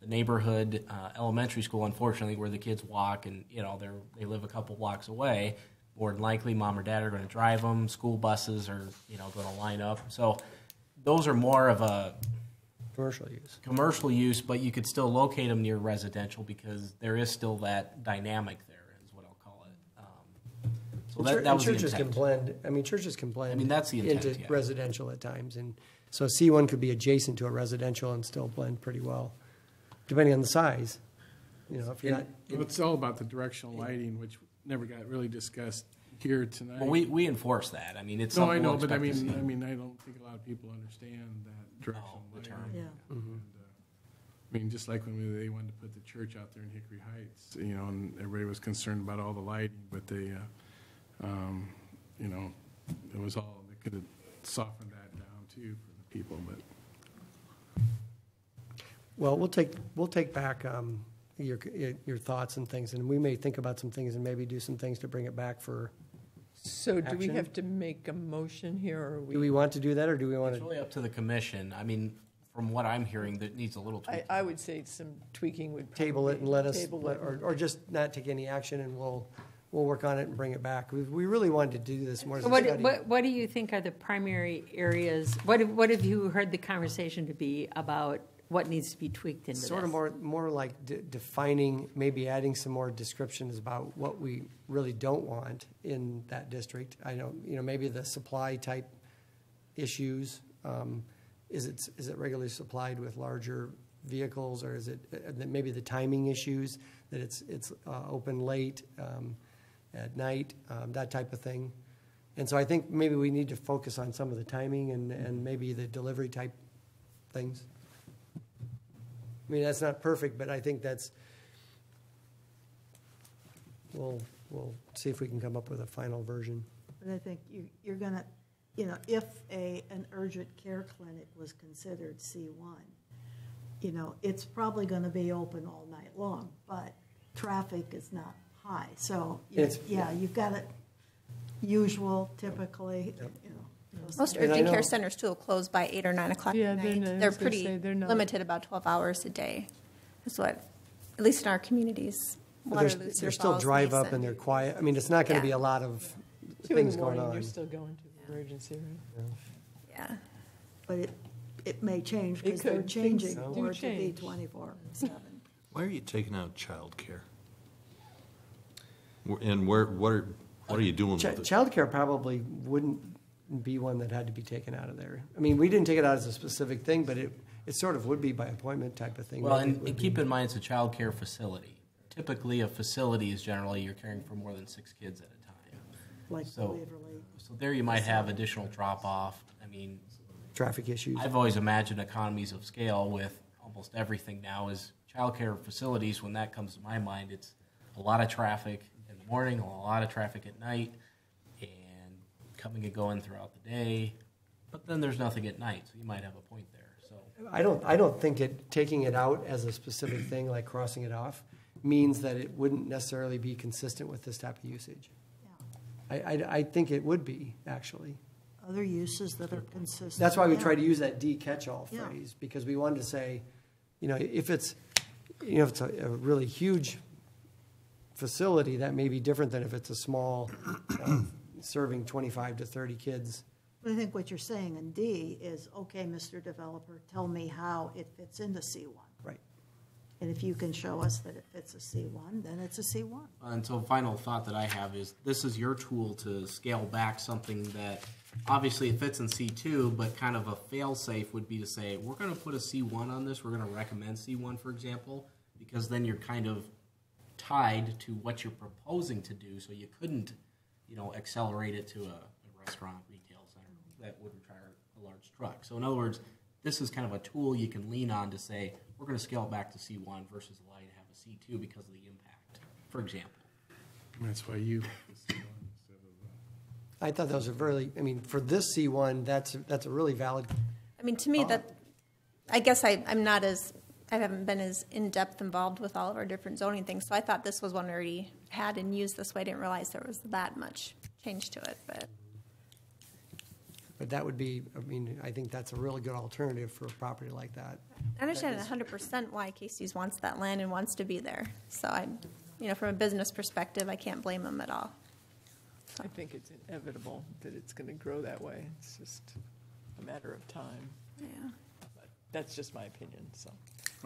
neighborhood elementary school, unfortunately, where the kids walk and they live a couple blocks away. More than likely, mom or dad are going to drive them. School buses are going to line up. So those are more of a commercial use, but you could still locate them near residential because there is still that dynamic there, is what I'll call it. So that was churches the can intent. blend. I mean, churches can blend. I mean, that's the intent, into yeah. residential at times, and so C1 could be adjacent to a residential and still blend pretty well, depending on the size. If you're not. Well, it's all about the directional lighting, which never got really discussed here tonight. Well, we enforce that. I mean, it's no, something I know, we'll but I expect to mean, see. I don't think a lot of people understand that directional lighting. Yeah. And, I mean, just like when they wanted to put the church out there in Hickory Heights, and everybody was concerned about all the lighting, but they, it was all, they could have softened that down too for the people, but. Well, we'll take back your thoughts and things, and we may think about some things and maybe do some things to bring it back for. So do we action. have to make a motion here, or Do we want to do that, or do we want It's to? really up to the commission. I mean, from what I'm hearing, that needs a little tweaking. I would say some tweaking would Table it and let us, table it. or just not take any action, and we'll work on it and bring it back. We really wanted to do this more as a study. What do you think are the primary areas? What have you heard the conversation to be about what needs to be tweaked into Sort this? of more like defining, maybe adding some more descriptions about what we really don't want in that district. I know, maybe the supply type issues. Is it regularly supplied with larger vehicles, or is it maybe the timing issues, that it's open late at night, that type of thing. And so I think maybe we need to focus on some of the timing and maybe the delivery type things. I mean, that's not perfect, but I think we'll see if we can come up with a final version. But I think you're going to, if an urgent care clinic was considered C1, it's probably going to be open all night long, but traffic is not high. So, you've got it usual, typically, Most And I urgent know- care centers too will close by 8 or 9 o'clock Yeah, at they're night. not- I They're was gonna pretty say, they're not- limited, about 12 hours a day. That's what, at least in our communities. Waterloo, Cedar They're still Falls, drive up Mason. and they're quiet. I mean, it's not going to be Yeah. a lot of 2 in things the going morning, on. you're still going to the emergency room. Yeah. But it may change It because they're could. changing Things do more to be change. 24/7. Why are you taking out childcare? And what are you doing with it? Childcare probably wouldn't be one that had to be taken out of there. I mean, we didn't take it out as a specific thing, but it sort of would be by appointment type of thing. Well, Maybe it would and be. keep in mind it's a child care facility. Typically, a facility is generally you're caring for more than 6 kids at a time. like the So, Waverly. so there you might have additional drop-off. I mean, Traffic issues. I've always imagined economies of scale with almost everything now is childcare facilities. When that comes to my mind, it's a lot of traffic in the morning, a lot of traffic at night, and coming and going throughout the day. But then there's nothing at night, so you might have a point there. So I don't think taking it out as a specific thing, like crossing it off, means that it wouldn't necessarily be consistent with this type of usage. I think it would be, actually. Other uses that are consistent. That's why we yeah. try to use that D catch-all Yeah. phrase, because we wanted to say, if it's a really huge facility, that may be different than if it's a small, serving 25 to 30 kids. But I think what you're saying in D is, okay, Mr. Developer, tell me how it fits into C1. Right. And if you can show us that it fits a C1, then it's a C1. And so final thought that I have is this is your tool to scale back something that obviously it fits in C2, but kind of a fail-safe would be to say, we're going to put a C1 on this. We're going to recommend C1, for example, because then you're kind of tied to what you're proposing to do, so you couldn't, accelerate it to a restaurant, retail center. That would require a large truck. So in other words, this is kind of a tool you can lean on to say, we're going to scale it back to C1 versus allow you to have a C2 because of the impact, for example. That's why you. I thought those are for this C1, that's a really valid. I mean, to me, I guess I haven't been as in-depth involved with all of our different zoning things, so I thought this was one we already had and used this way. I didn't realize there was that much change to it, But that would be, I think that's a really good alternative for a property like that. I understand 100% why Casey's wants that land and wants to be there. So from a business perspective, I can't blame them at all. I think it's inevitable that it's going to grow that way. It's just a matter of time. Yeah. But that's just my opinion, so.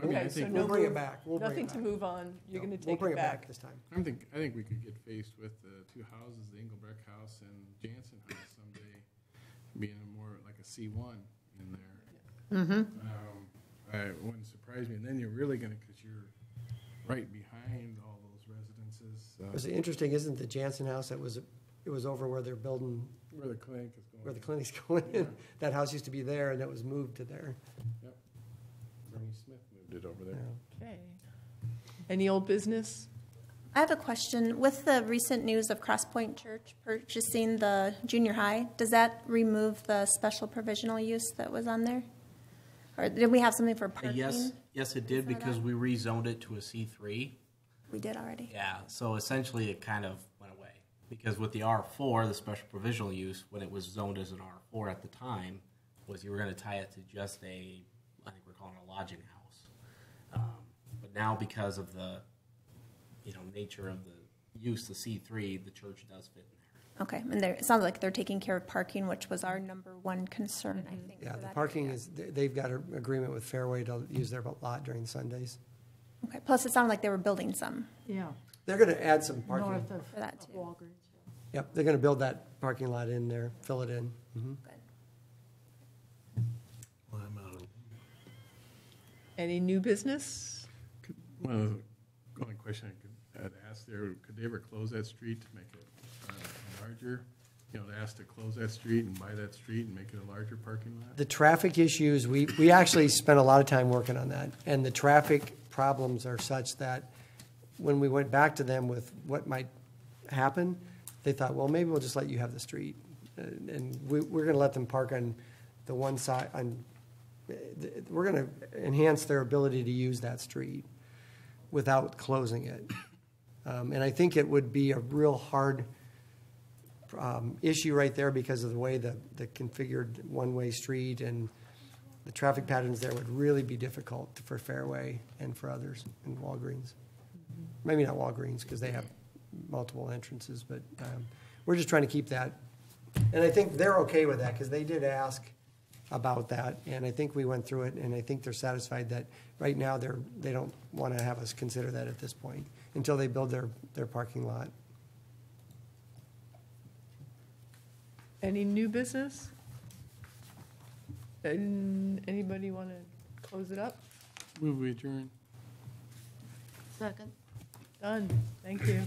I think we'll bring it back. We'll bring nothing it to back. move on. You're going to take We'll bring it it back. back this time. I think we could get faced with the two houses, the Engelbrecht house and Jansen house someday, being more like a C1 in there. Mm-hmm. It wouldn't surprise me. And then you're really going to, because you're right behind all those residences. What's interesting, isn't the Jansen house it was over where they're building, Where the clinic is going. where the clinic's going in. Yeah. That house used to be there, and it was moved to there. Yep. Bernie Smith moved it over there. Okay. Any old business? I have a question. With the recent news of Cross Point Church purchasing the junior high, does that remove the special provisional use that was on there? Or did we have something for parking? Yes, it did because we rezoned it to a C3. We did already. Yeah, so essentially it kind of went away. Because with the R4, the special provisional use, when it was zoned as an R4 at the time, was you were going to tie it to just I think we're calling it a lodging house. But now because of the, nature of the use, the C3, the church does fit in there. Okay, and it sounds like they're taking care of parking, which was our number one concern, I think. Yeah, for the that parking area. is, they've got an agreement with Fairway to use their lot during Sundays. Okay, plus it sounded like they were building some. Yeah. They're going to add some parking. North of For that, too. Walgreens. Yep, they're going to build that parking lot in there, fill it in. Mhm. Well, I'm out of. Any new business? Well, the only question I'd ask there, could they ever close that street to make it larger? To ask to close that street and buy that street and make it a larger parking lot? The traffic issues, we actually spent a lot of time working on that. And the traffic problems are such that when we went back to them with what might happen, they thought, well, maybe we'll just let you have the street. And we're going to let them park on the one side. We're going to enhance their ability to use that street without closing it. And I think it would be a real hard issue right there because of the way the configured one-way street and the traffic patterns there would really be difficult for Fairway and for others in Walgreens. Maybe not Walgreens because they have multiple entrances, but we're just trying to keep that. And I think they're okay with that because they did ask about that, and I think we went through it, and I think they're satisfied that right now they don't want to have us consider that at this point until they build their parking lot. Any new business? Anybody want to close it up? Move we adjourn. Second. Done. Thank you.